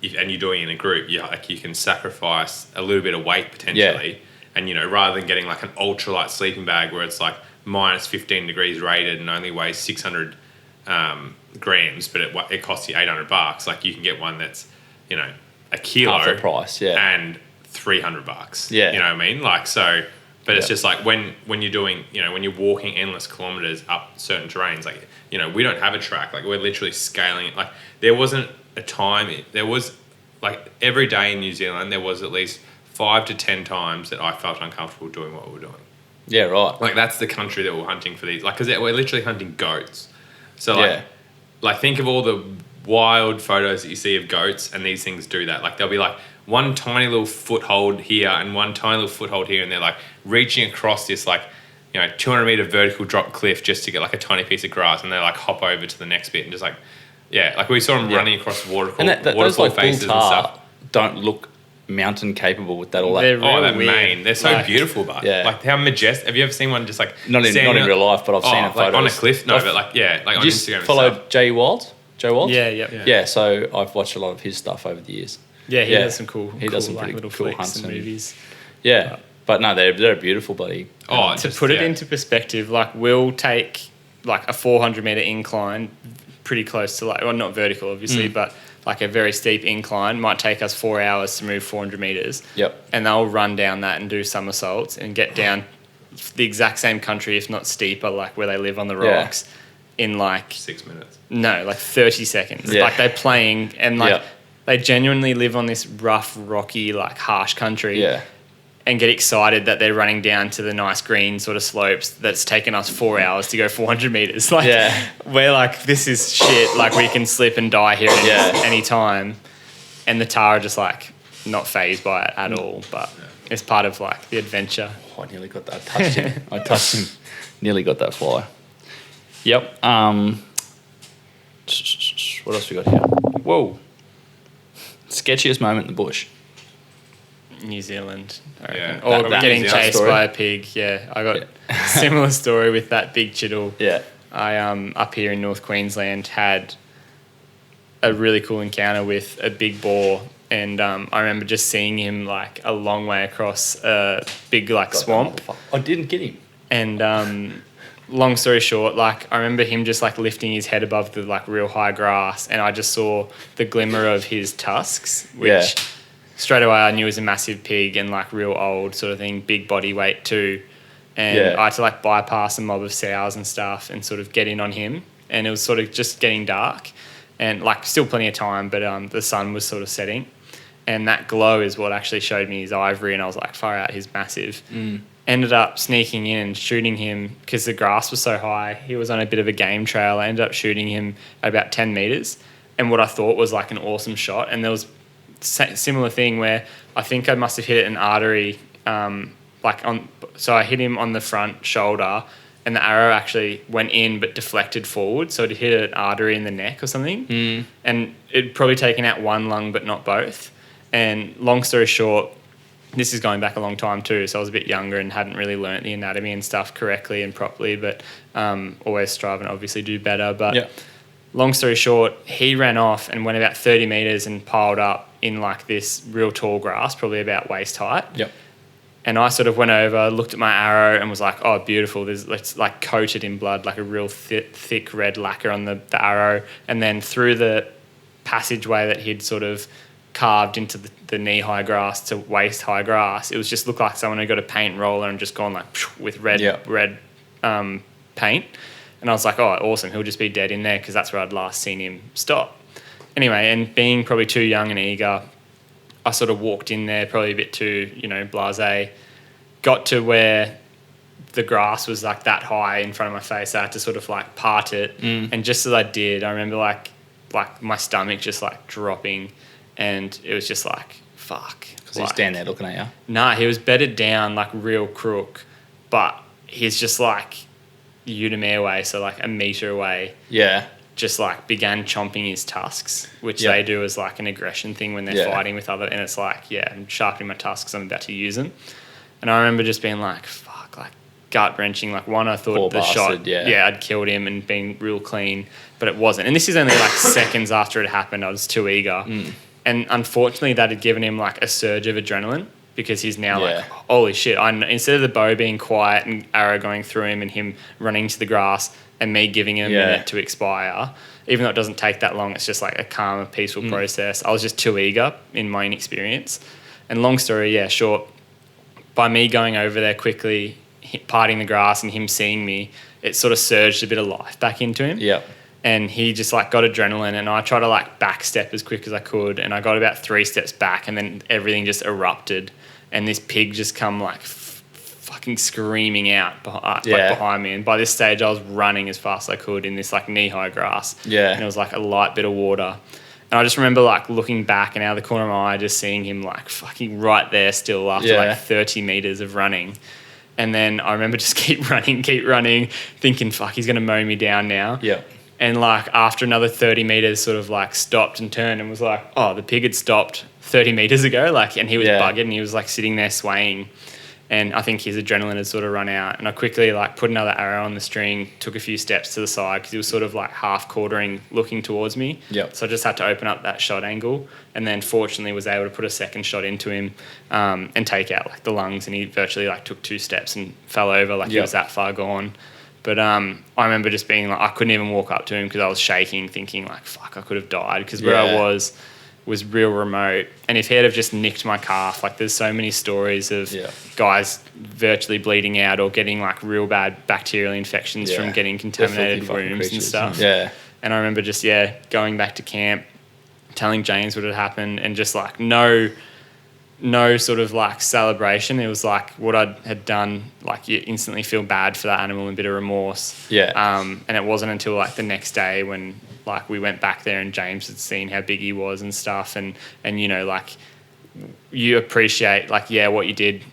[SPEAKER 2] you're doing it in a group, you can sacrifice a little bit of weight potentially. And, rather than getting like an ultralight sleeping bag where it's like minus 15 degrees rated and only weighs 600 grams, but it costs you $800, like you can get one that's, a kilo.
[SPEAKER 4] Half the price,
[SPEAKER 2] and $300.
[SPEAKER 4] Yeah.
[SPEAKER 2] You know what I mean? Like, so, but it's just like when you're doing, when you're walking endless kilometers up certain terrains, like, we don't have a track. Like, we're literally scaling it. Like, there wasn't a time, there was, like, every day in New Zealand, there was at least 5 to 10 times that I felt uncomfortable doing what we were doing.
[SPEAKER 4] Yeah, right.
[SPEAKER 2] Like, that's the country that we're hunting for these. Like, because we're literally hunting goats. So, like, think of all the wild photos that you see of goats, and these things do that. Like, there'll be, like, one tiny little foothold here and one tiny little foothold here, and they're, like, reaching across this, like, 200-meter vertical drop cliff just to get, like, a tiny piece of grass, and they, like, hop over to the next bit and just, like, like, we saw them running across waterfall
[SPEAKER 4] those, like,
[SPEAKER 2] faces and stuff.
[SPEAKER 4] Don't look mountain capable with that all that.
[SPEAKER 5] They're real weird.
[SPEAKER 2] Mane. They're so beautiful, but like how majestic. Have you ever seen one just like
[SPEAKER 4] not in real life, but I've seen a photo
[SPEAKER 2] on a cliff? No, but like like on Instagram.
[SPEAKER 4] Follow Jay Wild? Joe Wild?
[SPEAKER 5] Yeah.
[SPEAKER 4] So I've watched a lot of his stuff over the years.
[SPEAKER 5] Yeah, he does some cool.
[SPEAKER 4] He does some pretty
[SPEAKER 5] little
[SPEAKER 4] cool
[SPEAKER 5] flicks
[SPEAKER 4] hunts
[SPEAKER 5] and movies.
[SPEAKER 4] Yeah, but no, they're a beautiful buddy.
[SPEAKER 5] To put it into perspective, like we'll take like a 400-meter incline, pretty close to like, well, not vertical obviously, but like a very steep incline might take us 4 hours to move 400 meters.
[SPEAKER 4] Yep.
[SPEAKER 5] And they'll run down that and do somersaults and get down the exact same country, if not steeper, like where they live on the rocks, in like
[SPEAKER 2] 6 minutes.
[SPEAKER 5] No, like 30 seconds.
[SPEAKER 4] Yeah.
[SPEAKER 5] Like they're playing and like they genuinely live on this rough, rocky, like harsh country.
[SPEAKER 4] Yeah.
[SPEAKER 5] And get excited that they're running down to the nice green sort of slopes that's taken us 4 hours to go 400 meters. Like, we're like, this is shit. Like, we can slip and die here at any time. And the tar are just like not phased by it at all. But it's part of like the adventure.
[SPEAKER 4] Oh, I nearly got that. I touched him. Nearly got that fly. Yep. What else we got here? Whoa. Sketchiest moment in the bush.
[SPEAKER 5] New Zealand, I reckon.
[SPEAKER 2] Yeah.
[SPEAKER 5] Or
[SPEAKER 2] That
[SPEAKER 5] getting
[SPEAKER 2] New Zealand
[SPEAKER 5] chased
[SPEAKER 4] story.
[SPEAKER 5] by a pig. Yeah, I got a similar story with that big chiddle.
[SPEAKER 4] Yeah.
[SPEAKER 5] I up here in North Queensland had a really cool encounter with a big boar, and I remember just seeing him like a long way across a big like swamp.
[SPEAKER 4] I didn't get him.
[SPEAKER 5] And long story short, like I remember him just like lifting his head above the like real high grass, and I just saw the glimmer of his tusks, which straight away I knew was a massive pig and like real old sort of thing, big body weight too. And I had to like bypass a mob of sows and stuff and sort of get in on him. And it was sort of just getting dark and like still plenty of time, but the sun was sort of setting. And that glow is what actually showed me his ivory, and I was like, far out, he's massive. Ended up sneaking in and shooting him because the grass was so high. He was on a bit of a game trail. I ended up shooting him at about 10 meters. and what I thought was like an awesome shot. And there was similar thing where I think I must have hit an artery, so I hit him on the front shoulder, and the arrow actually went in but deflected forward, so it hit an artery in the neck or something, and it'd probably taken out one lung but not both. And long story short, this is going back a long time too, so I was a bit younger and hadn't really learnt the anatomy and stuff correctly and properly, but always striving to obviously do better. But long story short, he ran off and went about 30 metres and piled up in like this real tall grass, probably about waist height.
[SPEAKER 4] Yep.
[SPEAKER 5] And I sort of went over, looked at my arrow and was like, oh, beautiful. It's like coated in blood, like a real thick red lacquer on the arrow. And then through the passageway that he'd sort of carved into the knee-high grass to waist-high grass, it was just looked like someone had got a paint roller and just gone like with red paint. And I was like, oh, awesome. He'll just be dead in there because that's where I'd last seen him stop. Anyway, and being probably too young and eager, I sort of walked in there probably a bit too, blasé, got to where the grass was like that high in front of my face. I had to sort of like part it. And just as I did, I remember like my stomach just like dropping, and it was just like, fuck.
[SPEAKER 4] Because he's down there looking at you.
[SPEAKER 5] Nah, he was bedded down like real crook, but he's just like Udemy away, so like a metre away.
[SPEAKER 4] Yeah.
[SPEAKER 5] Just like began chomping his tusks, which they do as like an aggression thing when they're fighting with other, and it's like, I'm sharpening my tusks, I'm about to use them. And I remember just being like, fuck, like gut wrenching. Like one, I thought
[SPEAKER 4] poor
[SPEAKER 5] the
[SPEAKER 4] bastard,
[SPEAKER 5] shot, I'd killed him and been real clean, but it wasn't. And this is only like seconds after it happened. I was too eager. And unfortunately that had given him like a surge of adrenaline, because he's now like, holy shit, instead of the bow being quiet and arrow going through him and him running to the grass and me giving him a minute to expire, even though it doesn't take that long, it's just like a calm, peaceful process. I was just too eager in my inexperience. And long story, short, by me going over there quickly, parting the grass and him seeing me, it sort of surged a bit of life back into him.
[SPEAKER 4] Yeah.
[SPEAKER 5] And he just like got adrenaline, and I tried to like back step as quick as I could, and I got about 3 steps back, and then everything just erupted, and this pig just come like fucking screaming out behind me. And by this stage I was running as fast as I could in this like knee-high grass. Yeah. And it was like a light bit of water. And I just remember like looking back and out of the corner of my eye just seeing him like fucking right there still after like 30 metres of running. And then I remember just keep running, thinking, fuck, he's going to mow me down now.
[SPEAKER 4] Yeah.
[SPEAKER 5] And like after another 30 metres sort of like stopped and turned and was like, oh, the pig had stopped 30 metres ago. Like, and he was buggered and he was like sitting there swaying. And I think his adrenaline had sort of run out. And I quickly like put another arrow on the string, took a few steps to the side because he was sort of like half quartering looking towards me.
[SPEAKER 4] Yep.
[SPEAKER 5] So I just had to open up that shot angle, and then fortunately was able to put a second shot into him and take out like the lungs. And he virtually like took 2 steps and fell over like he was that far gone. But I remember just being like, I couldn't even walk up to him because I was shaking, thinking like, fuck, I could have died, because where I was real remote. And if he had have just nicked my calf, like there's so many stories of guys virtually bleeding out or getting like real bad bacterial infections from getting contaminated wounds and stuff. Yeah. And I remember just, going back to camp, telling James what had happened, and just like no sort of like celebration. It was like what I had done, like you instantly feel bad for that animal and a bit of remorse. Yeah. And it wasn't until like the next day when like we went back there and James had seen how big he was and stuff, and you know, like you appreciate like, what you did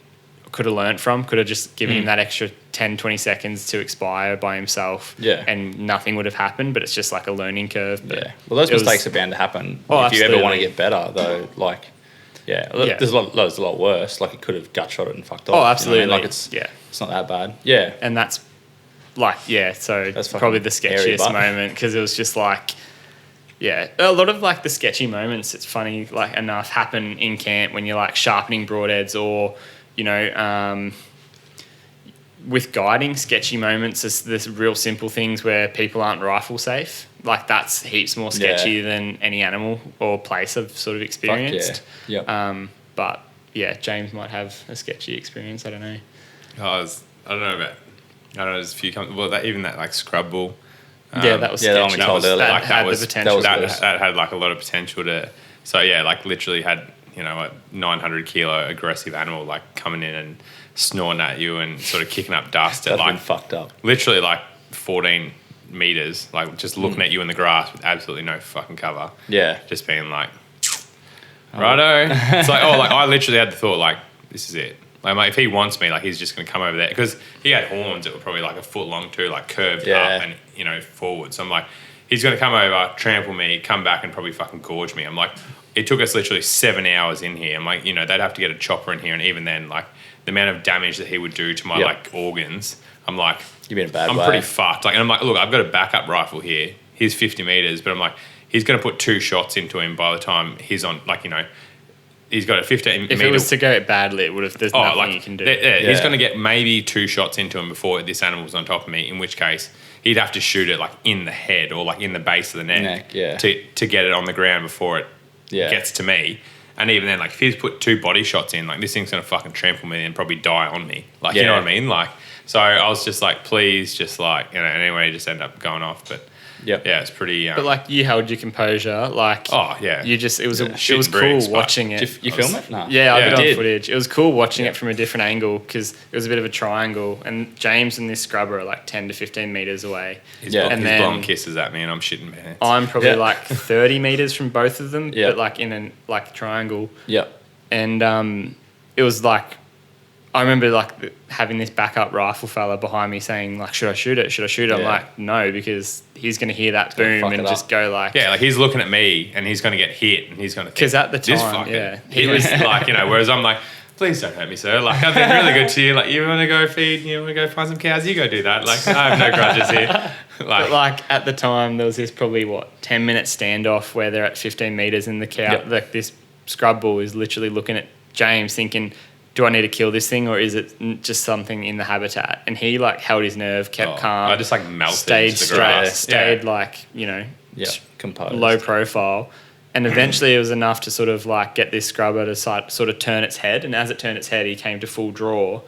[SPEAKER 5] could have learnt from, could have just given him that extra 10, 20 seconds to expire by himself. Yeah. And nothing would have happened, but it's just like a learning curve. But
[SPEAKER 4] well, those mistakes are bound to happen. If you ever want to get better though, like, there's a lot worse. Like, it could have gut shot it and fucked off.
[SPEAKER 5] Oh, absolutely.
[SPEAKER 4] You know what I mean? Like, it's not that bad. Yeah.
[SPEAKER 5] And that's like, so that's probably the sketchiest moment, because it was just like, a lot of like the sketchy moments, it's funny, like enough, happen in camp when you're like sharpening broadheads, or, you know, with guiding, sketchy moments is this real simple things where people aren't rifle safe. Like, that's heaps more sketchy than any animal or place I've sort of experienced. But James might have a sketchy experience. I don't know.
[SPEAKER 2] There's a few. Even that like scrub bull.
[SPEAKER 5] That was sketchy.
[SPEAKER 2] The one we told earlier.
[SPEAKER 5] That had the potential.
[SPEAKER 2] That had like a lot of potential to. So like literally had, you know, a 900 kilo aggressive animal like coming in and snorting at you and sort of kicking up dust.
[SPEAKER 4] That's
[SPEAKER 2] like
[SPEAKER 4] been fucked up.
[SPEAKER 2] Literally like 14 meters, like just looking at you in the grass with absolutely no fucking cover.
[SPEAKER 4] Yeah.
[SPEAKER 2] Just being like, righto. It's like, oh, like I literally had the thought, like, this is it. Like if he wants me, like he's just going to come over there. Because he had horns that were probably like a foot long too, like curved up and, you know, forward. So I'm like, he's going to come over, trample me, come back and probably fucking gorge me. I'm like, it took us literally 7 hours in here. I'm like, you know, they'd have to get a chopper in here. And even then, like the amount of damage that he would do to my like organs, I'm like,
[SPEAKER 4] You've been a bad
[SPEAKER 2] I'm
[SPEAKER 4] way.
[SPEAKER 2] pretty fucked. Like, and I'm like, look, I've got a backup rifle here. He's 50 meters, but I'm like, he's going to put 2 shots into him by the time he's on, like, you know, he's got a 15
[SPEAKER 5] If
[SPEAKER 2] meter.
[SPEAKER 5] it was to go badly, it would have. There's nothing you can do.
[SPEAKER 2] He's going to get maybe 2 shots into him before this animal's on top of me, in which case he'd have to shoot it like in the head or like in the base of the neck to get it on the ground before it gets to me. And even then, like if he's put 2 body shots in, like this thing's going to fucking trample me and probably die on me. Like, you know what I mean? Like, so I was just like, please, just like, you know, and anyway, just end up going off. But yeah, it's pretty.
[SPEAKER 5] But like you held your composure, like you just it was cool watching it.
[SPEAKER 4] Did you film it? No.
[SPEAKER 5] Yeah, I did on footage. It was cool watching it from a different angle because it was a bit of a triangle, and James and this scrubber are like 10 to 15 meters away.
[SPEAKER 2] He's blowing kisses at me, and I'm shitting my pants.
[SPEAKER 5] I'm probably like 30 meters from both of them, but like in a like triangle.
[SPEAKER 4] Yeah,
[SPEAKER 5] and it was like. I remember like having this backup rifle fella behind me saying like, should I shoot it? Should I shoot it? I'm like, no, because he's going to hear that boom and just go like...
[SPEAKER 2] Yeah, like he's looking at me and he's going to get hit and he's going to think...
[SPEAKER 5] Because at the time,
[SPEAKER 2] he was like, you know, whereas I'm like, please don't hurt me, sir. Like, I've been really good to you. Like, you want to go feed, you want to go find some cows, you go do that. Like, I have no grudges here.
[SPEAKER 5] But like at the time, there was this probably, 10-minute standoff where they're at 15 metres and the cow, like this scrub bull is literally looking at James thinking... do I need to kill this thing or is it just something in the habitat? And he like held his nerve, kept calm.
[SPEAKER 2] I just like melted
[SPEAKER 5] stayed
[SPEAKER 2] into the grass.
[SPEAKER 5] Stayed like, you know,
[SPEAKER 4] composed.
[SPEAKER 5] Low profile. And eventually it was enough to sort of like get this scrubber to sort of turn its head. And as it turned its head, he came to full draw.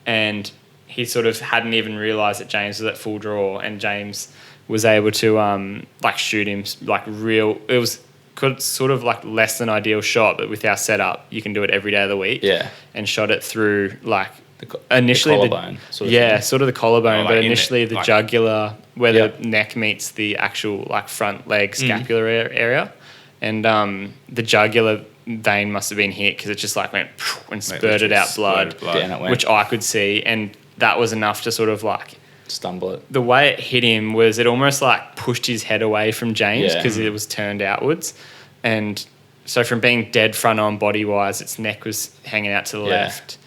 [SPEAKER 5] And he sort of hadn't even realised that James was at full draw. And James was able to like shoot him like real... It was... sort of like less than ideal shot, but with our setup, you can do it every day of the week.
[SPEAKER 4] Yeah.
[SPEAKER 5] And shot it through like initially
[SPEAKER 4] the collarbone.
[SPEAKER 5] Sort of the collarbone, but initially the jugular where the neck meets the actual like front leg scapular area, and the jugular vein must have been hit because it just like went and spurted out blood, which I could see, and that was enough to sort of like
[SPEAKER 4] stumble it.
[SPEAKER 5] The way it hit him was it almost like pushed his head away from James because it was turned outwards. And so from being dead front on body wise, its neck was hanging out to the left.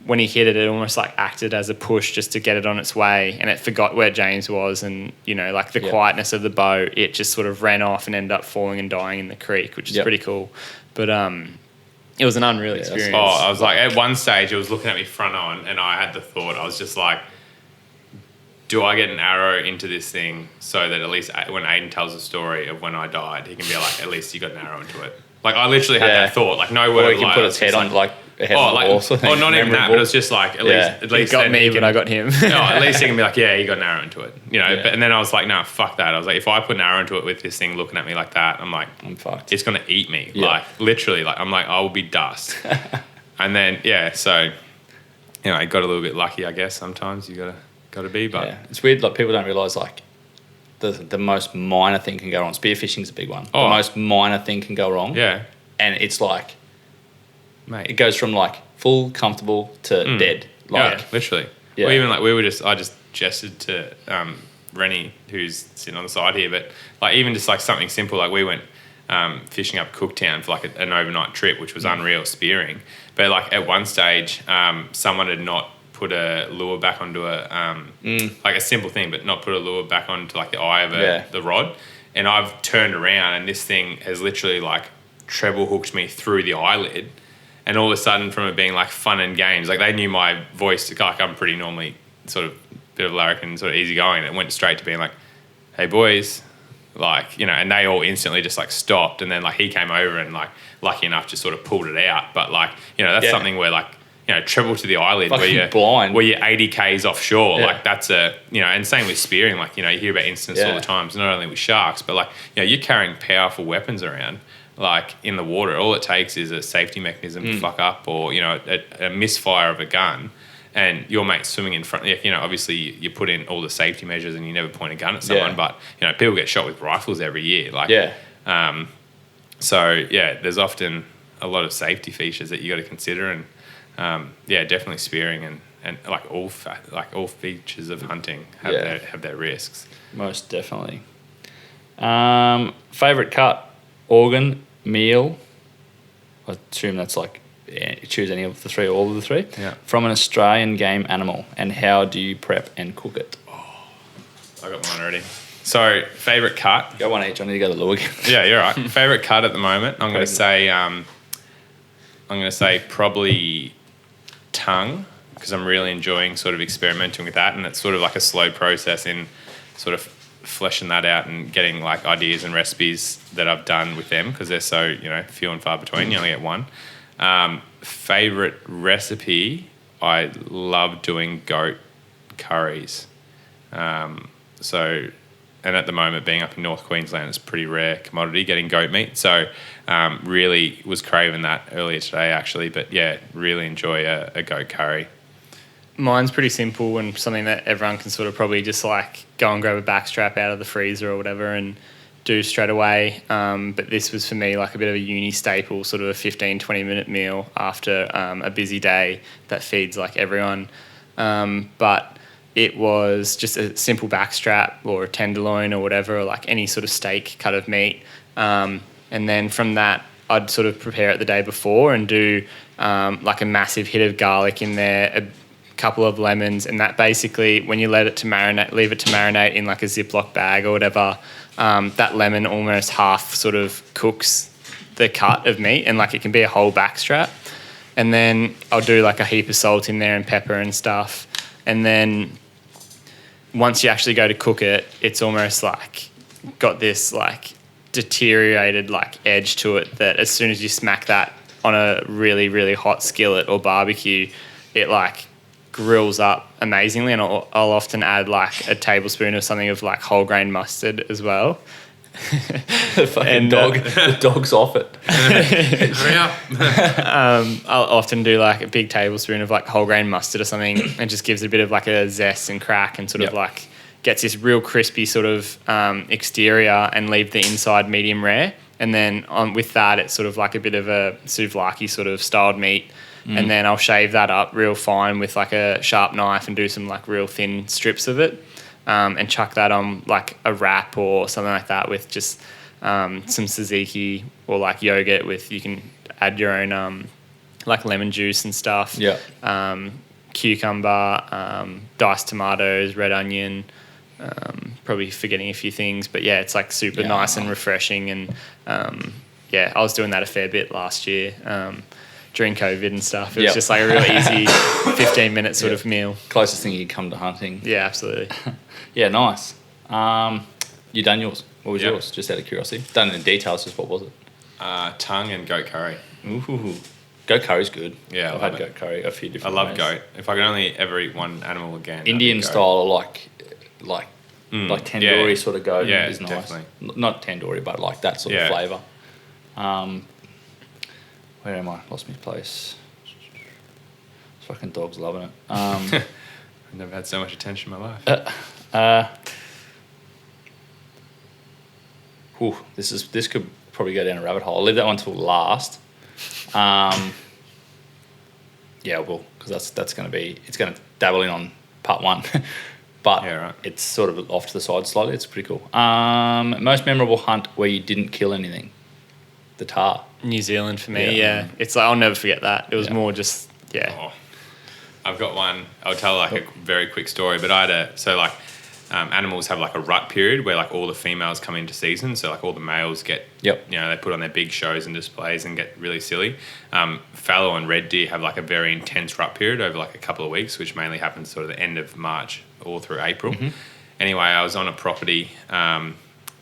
[SPEAKER 5] When he hit it, it almost like acted as a push just to get it on its way, and it forgot where James was, and you know, like the quietness of the bow, it just sort of ran off and ended up falling and dying in the creek, which is pretty cool. But it was an unreal experience.
[SPEAKER 2] I was like, at one stage it was looking at me front on, and I had the thought, I was just like, do I get an arrow into this thing so that at least when Ayden tells a story of when I died, he can be like, at least you got an arrow into it. Like, I literally had that thought. Like, no word
[SPEAKER 4] or
[SPEAKER 2] of
[SPEAKER 4] he can put its head on, like, a head on the wall.
[SPEAKER 2] Or not even that, but it was just like, at least
[SPEAKER 5] he got me, but I got him.
[SPEAKER 2] No, at least he can be like, yeah, you got an arrow into it. You know, but, and then I was like, no, fuck that. I was like, if I put an arrow into it with this thing looking at me like that, I'm like,
[SPEAKER 4] I'm fucked.
[SPEAKER 2] It's going to eat me. Like, literally, like, I'm like, I will be dust. And then, so, you know, I got a little bit lucky, I guess. Sometimes you got to be, but
[SPEAKER 4] it's weird. Like, people don't realise, like, the most minor thing can go wrong. Spearfishing's a big one. The most minor thing can go wrong.
[SPEAKER 2] Yeah.
[SPEAKER 4] And it's like,
[SPEAKER 2] mate,
[SPEAKER 4] it goes from like full comfortable to dead. Like,
[SPEAKER 2] literally.
[SPEAKER 4] Yeah.
[SPEAKER 2] Or even like I just gestured to Rennie, who's sitting on the side here, but like even just like something simple, like we went fishing up Cooktown for like an overnight trip, which was unreal spearing. But like at one stage, someone had not put a lure back onto like a simple thing, but not put a lure back onto like the eye of the rod. And I've turned around and this thing has literally like treble hooked me through the eyelid. And all of a sudden, from it being like fun and games, like they knew my voice, like I'm pretty normally sort of bit of larrikin, sort of easygoing. It went straight to being like, hey boys, like, you know, and they all instantly just like stopped. And then like he came over and like lucky enough just sort of pulled it out. But like, you know, that's something where like, you know, treble to the eyelid
[SPEAKER 4] fucking
[SPEAKER 2] where you're
[SPEAKER 4] blind,
[SPEAKER 2] where you're 80 Ks offshore. Like that's you know, and same with spearing. Like, you know, you hear about incidents all the time, not only with sharks, but like, you know, you're carrying powerful weapons around, like in the water. All it takes is a safety mechanism to fuck up, or, you know, a misfire of a gun. and your mate's swimming in front. You know, obviously you put in all the safety measures and you never point a gun at someone, but you know, people get shot with rifles every year. Like, so yeah, there's often a lot of safety features that you got to consider, and definitely spearing and like all features of hunting have their risks.
[SPEAKER 4] Most definitely. Favorite cut, organ, meal. I assume that's like choose any of the three or all of the three.
[SPEAKER 2] Yeah.
[SPEAKER 4] From an Australian game animal, and how do you prep and cook it?
[SPEAKER 2] I got mine already. So favorite cut.
[SPEAKER 4] Go one each. I need to go to Lou again.
[SPEAKER 2] Yeah, you're right. Favorite cut at the moment. I'm going to say probably tongue, because I'm really enjoying sort of experimenting with that, and it's sort of like a slow process in sort of fleshing that out and getting like ideas and recipes that I've done with them, because they're so, you know, few and far between. You only get one. Favorite recipe, I love doing goat curries. And at the moment, being up in North Queensland, it's a pretty rare commodity, getting goat meat. So really was craving that earlier today, actually. But yeah, really enjoy a goat curry.
[SPEAKER 5] Mine's pretty simple and something that everyone can sort of probably just like go and grab a backstrap out of the freezer or whatever and do straight away. But this was for me like a bit of a uni staple, sort of a 15, 20-minute meal after a busy day that feeds like everyone. But it was just a simple backstrap or a tenderloin or whatever, or like any sort of steak cut of meat. And then from that, I'd sort of prepare it the day before and do like a massive hit of garlic in there, a couple of lemons, and that basically, when you leave it to marinate in like a Ziploc bag or whatever, that lemon almost half sort of cooks the cut of meat, and like it can be a whole backstrap. And then I'll do like a heap of salt in there and pepper and stuff. And then once you actually go to cook it, it's almost like got this like deteriorated like edge to it that as soon as you smack that on a really, really hot skillet or barbecue, it like grills up amazingly. And I'll often add like a tablespoon or something of like whole grain mustard as well.
[SPEAKER 4] The fucking the dog's off it.
[SPEAKER 2] Hurry up.
[SPEAKER 5] I'll often do like a big tablespoon of like whole grain mustard or something, and just gives it a bit of like a zest and crack, and sort of like gets this real crispy sort of exterior, and leave the inside medium rare. And then with that, it's sort of like a bit of a souvlaki sort of styled meat. And then I'll shave that up real fine with like a sharp knife and do some like real thin strips of it. And chuck that on like a wrap or something like that with just some tzatziki or like yogurt with, you can add your own like lemon juice and stuff.
[SPEAKER 4] Yeah.
[SPEAKER 5] Cucumber, diced tomatoes, red onion, probably forgetting a few things. But yeah, it's like super nice and refreshing. And I was doing that a fair bit last year. During COVID and stuff. It was just like a real easy 15-minute sort of meal.
[SPEAKER 4] Closest thing you come to hunting.
[SPEAKER 5] Yeah, absolutely.
[SPEAKER 4] Yeah, nice. You done yours? What was yours? Just out of curiosity. Done in details, just what was it?
[SPEAKER 2] Tongue and goat curry.
[SPEAKER 4] Ooh. Goat curry's good.
[SPEAKER 2] Yeah,
[SPEAKER 4] I've had goat curry a few different
[SPEAKER 2] I love
[SPEAKER 4] ways.
[SPEAKER 2] goat. If I could only ever eat one animal again.
[SPEAKER 4] Indian style, or like tandoori sort of goat is nice.
[SPEAKER 2] Definitely.
[SPEAKER 4] Not tandoori, but like that sort of flavour. Where am I? Lost my place. This fucking dog's loving it.
[SPEAKER 2] I've never had so much attention in my life.
[SPEAKER 4] This could probably go down a rabbit hole. I'll leave that one till last. Well, because that's going to be, it's going to dabble in on part one. But it's sort of off to the side slightly. It's pretty cool. Most memorable hunt where you didn't kill anything? The tar.
[SPEAKER 5] New Zealand for me, It's like, I'll never forget that. It was more just,
[SPEAKER 2] I've got one. I'll tell like a very quick story, but animals have like a rut period where like all the females come into season. So like all the males get, they put on their big shows and displays and get really silly. Fallow and red deer have like a very intense rut period over like a couple of weeks, which mainly happens sort of the end of March all through April. Mm-hmm. Anyway, I was on a property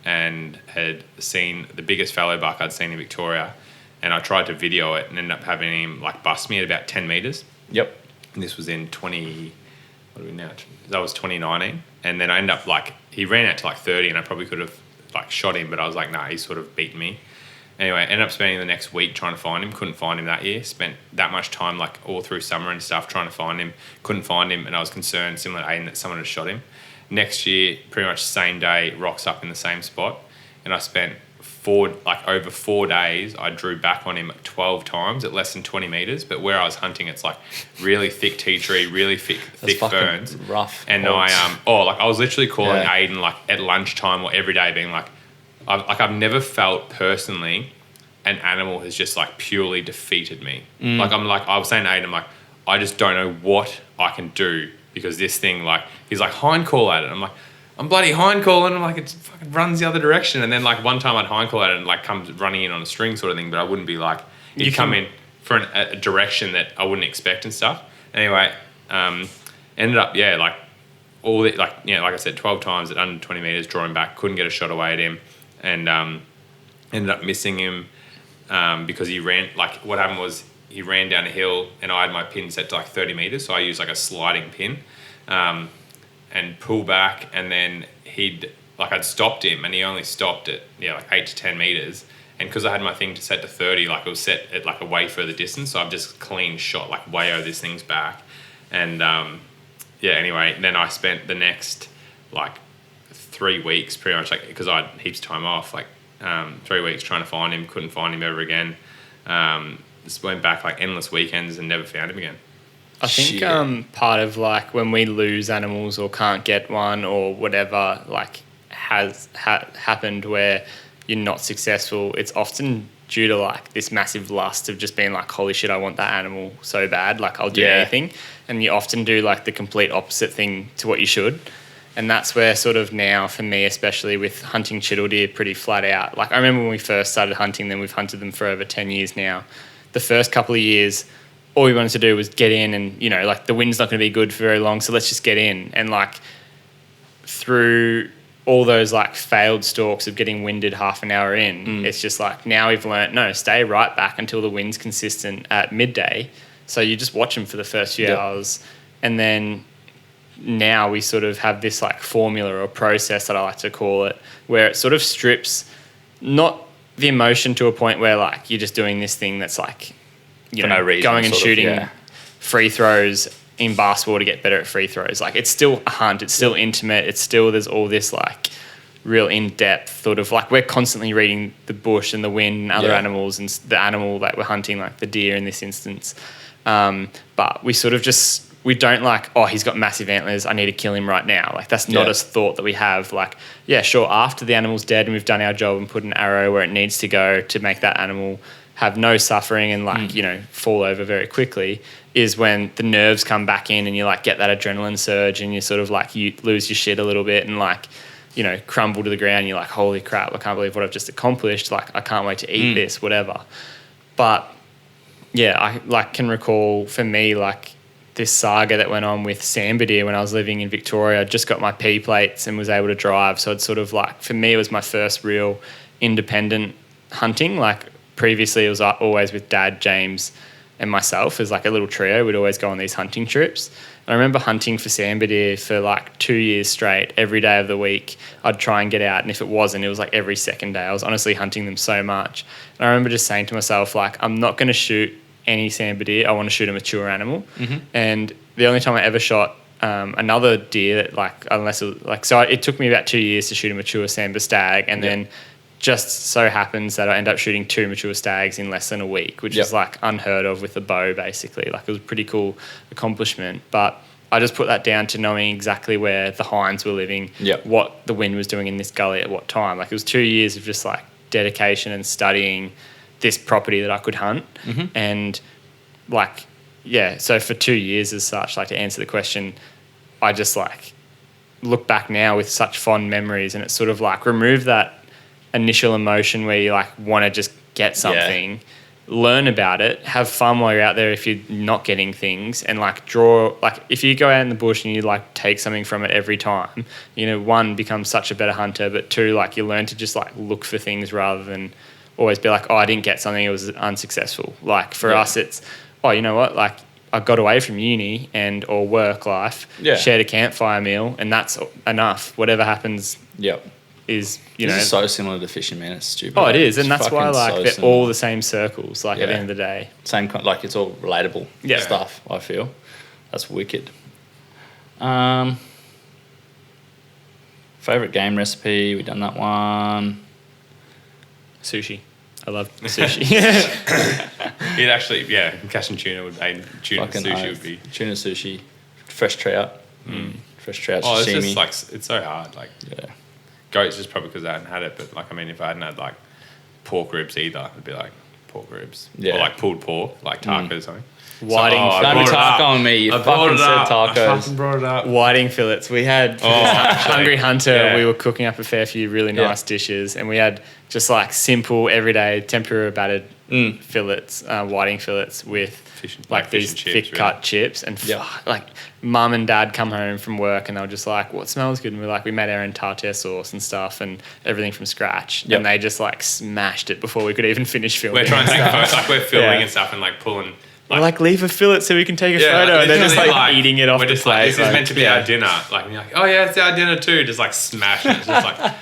[SPEAKER 2] and had seen the biggest fallow buck I'd seen in Victoria, and I tried to video it and ended up having him like bust me at about 10 metres.
[SPEAKER 4] Yep.
[SPEAKER 2] And this was in 2019. And then I ended up he ran out to like 30, and I probably could have like shot him, but I was like, nah, he's sort of beaten me. Anyway, ended up spending the next week trying to find him. Couldn't find him that year. Spent that much time, like all through summer and stuff, trying to find him. Couldn't find him, and I was concerned, similar to Ayden, that someone had shot him. Next year, pretty much same day, rocks up in the same spot, and I spent over 4 days, I drew back on him 12 times at less than 20 meters. But where I was hunting, it's like really thick tea tree, really thick ferns,
[SPEAKER 4] rough.
[SPEAKER 2] And
[SPEAKER 4] odds.
[SPEAKER 2] I was literally calling Ayden like at lunchtime or every day, being like, I've never felt personally an animal has just like purely defeated me. I was saying to Ayden, I just don't know what I can do, because this thing, like, he's like, hind call at it. I'm like, I'm bloody hind calling. I'm like, it fucking runs the other direction. And then like one time I'd hind call at it and like comes running in on a string sort of thing, but I wouldn't be like, he'd come in for a direction that I wouldn't expect and stuff. Anyway, ended up, like I said, 12 times at under 20 meters, drawing back, couldn't get a shot away at him, and ended up missing him because he ran, like what happened was he ran down a hill and I had my pin set to like 30 meters. So I used like a sliding pin. And pull back, and then I'd stopped him, and he only stopped at like 8 to 10 meters, and because I had my thing to set to 30, like it was set at like a way further distance, so I've just clean shot like way over this thing's back, and anyway, then I spent the next like 3 weeks pretty much, like, because I had heaps of time off, like 3 weeks trying to find him, couldn't find him ever again. Just went back like endless weekends and never found him again.
[SPEAKER 5] I think part of like when we lose animals or can't get one or whatever like has happened where you're not successful, it's often due to like this massive lust of just being like, holy shit, I want that animal so bad, like I'll do anything. And you often do like the complete opposite thing to what you should. And that's where sort of now for me, especially with hunting chital deer pretty flat out, like I remember when we first started hunting them, we've hunted them for over 10 years now. The first couple of years, all we wanted to do was get in, and like the wind's not going to be good for very long, so let's just get in. And like through all those like failed stalks of getting winded half an hour in, it's just like now we've learnt, no, stay right back until the wind's consistent at midday. So you just watch them for the first few hours, and then now we sort of have this like formula or process that I like to call it, where it sort of strips not the emotion to a point where like you're just doing this thing that's like,
[SPEAKER 4] no reason,
[SPEAKER 5] going and shooting free throws in basketball to get better at free throws. Like it's still a hunt, it's still intimate, it's still, there's all this like real in-depth sort of like we're constantly reading the bush and the wind and other animals and the animal that we're hunting, like the deer in this instance. But we sort of just, we don't like, oh, he's got massive antlers, I need to kill him right now. Like that's not a thought that we have. Like, yeah, sure, after the animal's dead and we've done our job and put an arrow where it needs to go to make that animal have no suffering and like, fall over very quickly, is when the nerves come back in and you like get that adrenaline surge and you sort of like, you lose your shit a little bit and like, crumble to the ground. You're like, holy crap, I can't believe what I've just accomplished. Like, I can't wait to eat this, whatever. But yeah, I like can recall for me, like this saga that went on with sambar deer when I was living in Victoria. I just got my P plates and was able to drive. So it's sort of like, for me, it was my first real independent hunting. Like, previously, it was always with Dad, James, and myself as like a little trio. We'd always go on these hunting trips. And I remember hunting for sambar deer for like 2 years straight. Every day of the week, I'd try and get out. And if it wasn't, it was like every second day. I was honestly hunting them so much. And I remember just saying to myself, like, I'm not going to shoot any sambar deer. I want to shoot a mature animal. And the only time I ever shot another deer, that like, unless it was like, so it took me about 2 years to shoot a mature sambar stag. And then just so happens that I end up shooting 2 mature stags in less than a week, which is like unheard of with a bow, basically. Like, it was a pretty cool accomplishment. But I just put that down to knowing exactly where the hinds were living, what the wind was doing in this gully at what time. Like, it was 2 years of just like dedication and studying this property that I could hunt. And like, so for 2 years as such, like to answer the question, I just like look back now with such fond memories, and it's sort of like remove that initial emotion where you like want to just get something, learn about it, have fun while you're out there if you're not getting things, and like draw, like if you go out in the bush and you like take something from it every time, one, becomes such a better hunter, but two, like you learn to just like look for things rather than always be like, oh, I didn't get something, it was unsuccessful. Like for us, it's, oh, you know what, like I got away from uni and or work life, shared a campfire meal, and that's enough. Whatever happens is,
[SPEAKER 4] This is so similar to fishing, man. It's stupid.
[SPEAKER 5] Oh, it is, and
[SPEAKER 4] It's
[SPEAKER 5] that's why
[SPEAKER 4] fucking
[SPEAKER 5] like
[SPEAKER 4] so
[SPEAKER 5] they're
[SPEAKER 4] similar.
[SPEAKER 5] all the same circles. Like at the end of the day,
[SPEAKER 4] Same like it's all relatable
[SPEAKER 5] Yeah.
[SPEAKER 4] stuff. I feel that's wicked. Favorite game recipe? We done that one.
[SPEAKER 5] sushi. I love sushi.
[SPEAKER 2] It actually, cash and tuna would be tuna
[SPEAKER 4] Fucking
[SPEAKER 2] sushi
[SPEAKER 4] oath.
[SPEAKER 2] would be.
[SPEAKER 4] Tuna sushi, fresh trout, fresh trout
[SPEAKER 2] Oh, it's
[SPEAKER 4] sashimi.
[SPEAKER 2] just like it's so hard. Like
[SPEAKER 4] Yeah.
[SPEAKER 2] goats, just probably because I hadn't had it. But like, I mean, if I hadn't had like pork ribs either, it'd be like pork ribs.
[SPEAKER 4] Yeah.
[SPEAKER 2] Or like pulled pork, like taco or something.
[SPEAKER 5] Whiting,
[SPEAKER 2] I
[SPEAKER 4] Don't be
[SPEAKER 2] brought it up.
[SPEAKER 4] taco on me. You
[SPEAKER 2] I brought
[SPEAKER 4] fucking
[SPEAKER 2] it
[SPEAKER 4] said
[SPEAKER 2] up. I
[SPEAKER 4] tacos.
[SPEAKER 2] fucking brought it up.
[SPEAKER 5] whiting fillets. We had for this Hungry Hunter.
[SPEAKER 2] Yeah.
[SPEAKER 5] We were cooking up a fair few really
[SPEAKER 4] Yeah.
[SPEAKER 5] nice dishes, and we had just like simple, everyday tempura battered fillets, whiting fillets with
[SPEAKER 2] Fish and-
[SPEAKER 5] like
[SPEAKER 2] like fish
[SPEAKER 5] these
[SPEAKER 2] and chips,
[SPEAKER 5] thick
[SPEAKER 2] really.
[SPEAKER 5] cut chips. And
[SPEAKER 4] Yeah.
[SPEAKER 5] like mum and dad come home from work, and they were just like, "What smells good?" And we're like, "We made our own tartare sauce and stuff, and everything from scratch."
[SPEAKER 4] Yep.
[SPEAKER 5] And they just like smashed it before we could even finish filming.
[SPEAKER 2] We're trying to take photos, like we're filming
[SPEAKER 5] Yeah.
[SPEAKER 2] and stuff, and like pulling.
[SPEAKER 5] We're like, leave a fillet so we can take a
[SPEAKER 2] Yeah,
[SPEAKER 5] photo, and they're just
[SPEAKER 2] literally,
[SPEAKER 5] like, eating it off
[SPEAKER 2] we're
[SPEAKER 5] the
[SPEAKER 2] just like,
[SPEAKER 5] plate.
[SPEAKER 2] this is meant to be
[SPEAKER 5] yeah.
[SPEAKER 2] our dinner. Like, you're like, oh yeah, it's our dinner too. Just like smash it. It's just like,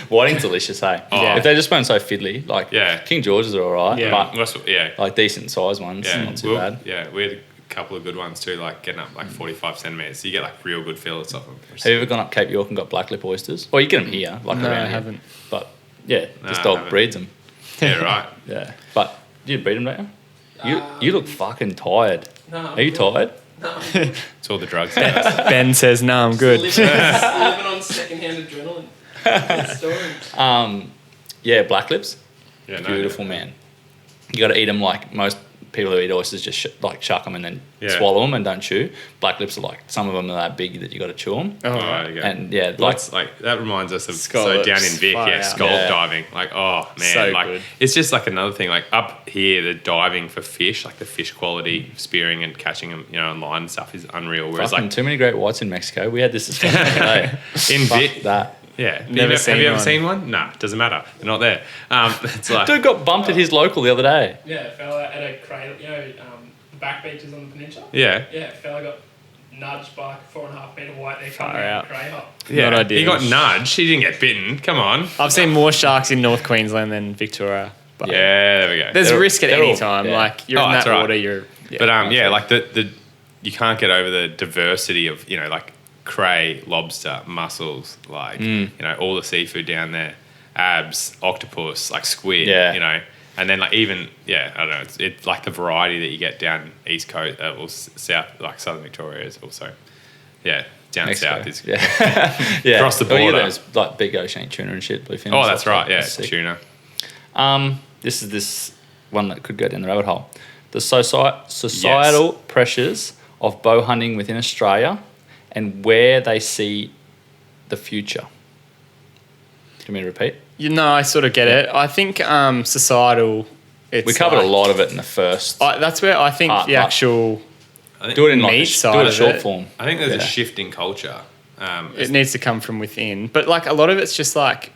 [SPEAKER 4] Whiting's delicious, hey.
[SPEAKER 2] Yeah.
[SPEAKER 4] If they just weren't so fiddly, like
[SPEAKER 2] Yeah.
[SPEAKER 4] King George's are alright,
[SPEAKER 5] Yeah.
[SPEAKER 4] but
[SPEAKER 2] yeah,
[SPEAKER 4] like decent sized ones,
[SPEAKER 2] yeah,
[SPEAKER 4] not too bad.
[SPEAKER 2] Yeah, we had a couple of good ones too, like getting up like 45 centimeters. So you get like real good fillets off them.
[SPEAKER 4] Have you ever gone up Cape York and got black lip oysters? Or you get them here, like
[SPEAKER 5] No,
[SPEAKER 4] around
[SPEAKER 5] I
[SPEAKER 4] here.
[SPEAKER 5] haven't.
[SPEAKER 4] But yeah, this
[SPEAKER 2] I
[SPEAKER 4] dog
[SPEAKER 2] haven't.
[SPEAKER 4] breeds them.
[SPEAKER 2] Yeah, right.
[SPEAKER 4] Yeah, but you breed them, don't you? You look fucking tired.
[SPEAKER 6] No,
[SPEAKER 4] Are you tired?
[SPEAKER 2] It's all the drugs. Yeah.
[SPEAKER 5] Ben says, "No, I'm good."
[SPEAKER 6] living on secondhand adrenaline. Good story.
[SPEAKER 4] Yeah, black lips.
[SPEAKER 2] Yeah, no,
[SPEAKER 4] Beautiful, man. You got to eat them like most people who eat oysters, just like chuck them and then
[SPEAKER 2] Yeah.
[SPEAKER 4] swallow them and don't chew. Black lips are like, some of them are that big that you got to chew them.
[SPEAKER 5] Oh,
[SPEAKER 2] Oh,
[SPEAKER 5] right.
[SPEAKER 2] there you go.
[SPEAKER 4] And yeah, like,
[SPEAKER 2] Like that reminds us of
[SPEAKER 5] Scallops,
[SPEAKER 2] so down in Vic,
[SPEAKER 5] far out.
[SPEAKER 2] scallop
[SPEAKER 4] Yeah.
[SPEAKER 2] diving. Like, oh man,
[SPEAKER 5] So
[SPEAKER 2] like
[SPEAKER 5] good.
[SPEAKER 2] it's just like another thing. Like up here, the diving for fish, like the fish quality, spearing and catching them, on line and stuff is unreal. Whereas
[SPEAKER 4] fucking
[SPEAKER 2] like
[SPEAKER 4] too many great whites in Mexico. We had this discussion today.
[SPEAKER 2] in
[SPEAKER 4] Fuck
[SPEAKER 2] Vic,
[SPEAKER 4] that.
[SPEAKER 2] yeah,
[SPEAKER 5] Never seen
[SPEAKER 2] have you ever
[SPEAKER 5] one.
[SPEAKER 2] seen one? Nah, doesn't matter. They're not there. It's like
[SPEAKER 4] Dude got bumped at his local the other day.
[SPEAKER 6] Yeah, fella at a cradle, the back beaches on the peninsula.
[SPEAKER 2] yeah,
[SPEAKER 6] Yeah, fella got nudged by a 4.5 metre white there
[SPEAKER 5] Far
[SPEAKER 6] coming out
[SPEAKER 5] out.
[SPEAKER 6] of the cradle.
[SPEAKER 2] yeah.
[SPEAKER 5] Not ideal.
[SPEAKER 2] He got nudged. He didn't get bitten. Come on.
[SPEAKER 5] I've seen more sharks in North Queensland than Victoria. But
[SPEAKER 2] Yeah, there we go.
[SPEAKER 5] there's
[SPEAKER 4] They're-
[SPEAKER 5] risk at
[SPEAKER 4] they're
[SPEAKER 5] any
[SPEAKER 4] all-
[SPEAKER 5] time.
[SPEAKER 4] yeah.
[SPEAKER 5] Like you're
[SPEAKER 2] Oh,
[SPEAKER 5] in
[SPEAKER 2] that's
[SPEAKER 5] that
[SPEAKER 2] right.
[SPEAKER 5] water, you're.
[SPEAKER 2] But like the you can't get over the diversity of like cray, lobster, mussels, like all the seafood down there, abs, octopus, like squid,
[SPEAKER 4] Yeah.
[SPEAKER 2] and then like even I don't know, it's like the variety that you get down East Coast or south, like Southern Victoria is also down
[SPEAKER 4] Mexico.
[SPEAKER 2] south is
[SPEAKER 4] yeah.
[SPEAKER 2] Across the
[SPEAKER 4] Oh, yeah,
[SPEAKER 2] border.
[SPEAKER 4] those like big ocean tuna and shit, bluefin.
[SPEAKER 2] oh
[SPEAKER 4] and
[SPEAKER 2] that's
[SPEAKER 4] stuff.
[SPEAKER 2] right, yeah,
[SPEAKER 4] That's sick.
[SPEAKER 2] tuna.
[SPEAKER 4] This is this one that could go down the rabbit hole. The societal pressures of bow hunting within Australia and where they see the future. Do you want me to repeat?
[SPEAKER 5] I sort of get it. I think societal. It's
[SPEAKER 4] We covered
[SPEAKER 5] like-
[SPEAKER 4] a lot of it in the first.
[SPEAKER 5] that's where I think
[SPEAKER 4] Part,
[SPEAKER 5] the
[SPEAKER 4] but-
[SPEAKER 5] actual.
[SPEAKER 2] I think,
[SPEAKER 4] Do it in like
[SPEAKER 5] meat
[SPEAKER 4] do
[SPEAKER 5] side
[SPEAKER 4] it
[SPEAKER 5] of
[SPEAKER 4] short
[SPEAKER 5] it.
[SPEAKER 4] form.
[SPEAKER 2] I think there's
[SPEAKER 4] Yeah.
[SPEAKER 2] a shift in culture.
[SPEAKER 5] It needs to come from within. But like a lot of it's just like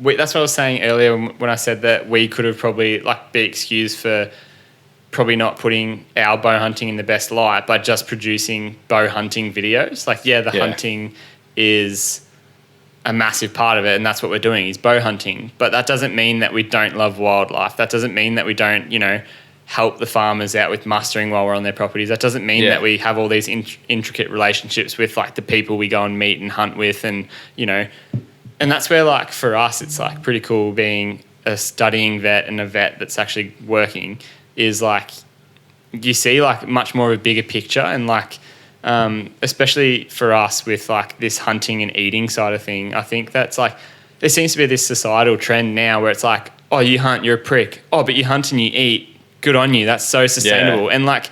[SPEAKER 5] that's what I was saying earlier when I said that we could have probably like be excused for probably not putting our bow hunting in the best light, but just producing bow hunting videos. Like the hunting is a massive part of it, and that's what we're doing is bow hunting. But that doesn't mean that we don't love wildlife. That doesn't mean that we don't, help the farmers out with mustering while we're on their properties. That doesn't mean that we have all these intricate relationships with like the people we go and meet and hunt with, and and that's where like for us it's like pretty cool being a studying vet and a vet that's actually working is like you see like much more of a bigger picture, and like especially for us with like this hunting and eating side of thing, I think that's like there seems to be this societal trend now where it's like, oh, you hunt, you're a prick. Oh, but you hunt and you eat, good on you. That's so sustainable.
[SPEAKER 4] Yeah.
[SPEAKER 5] And like,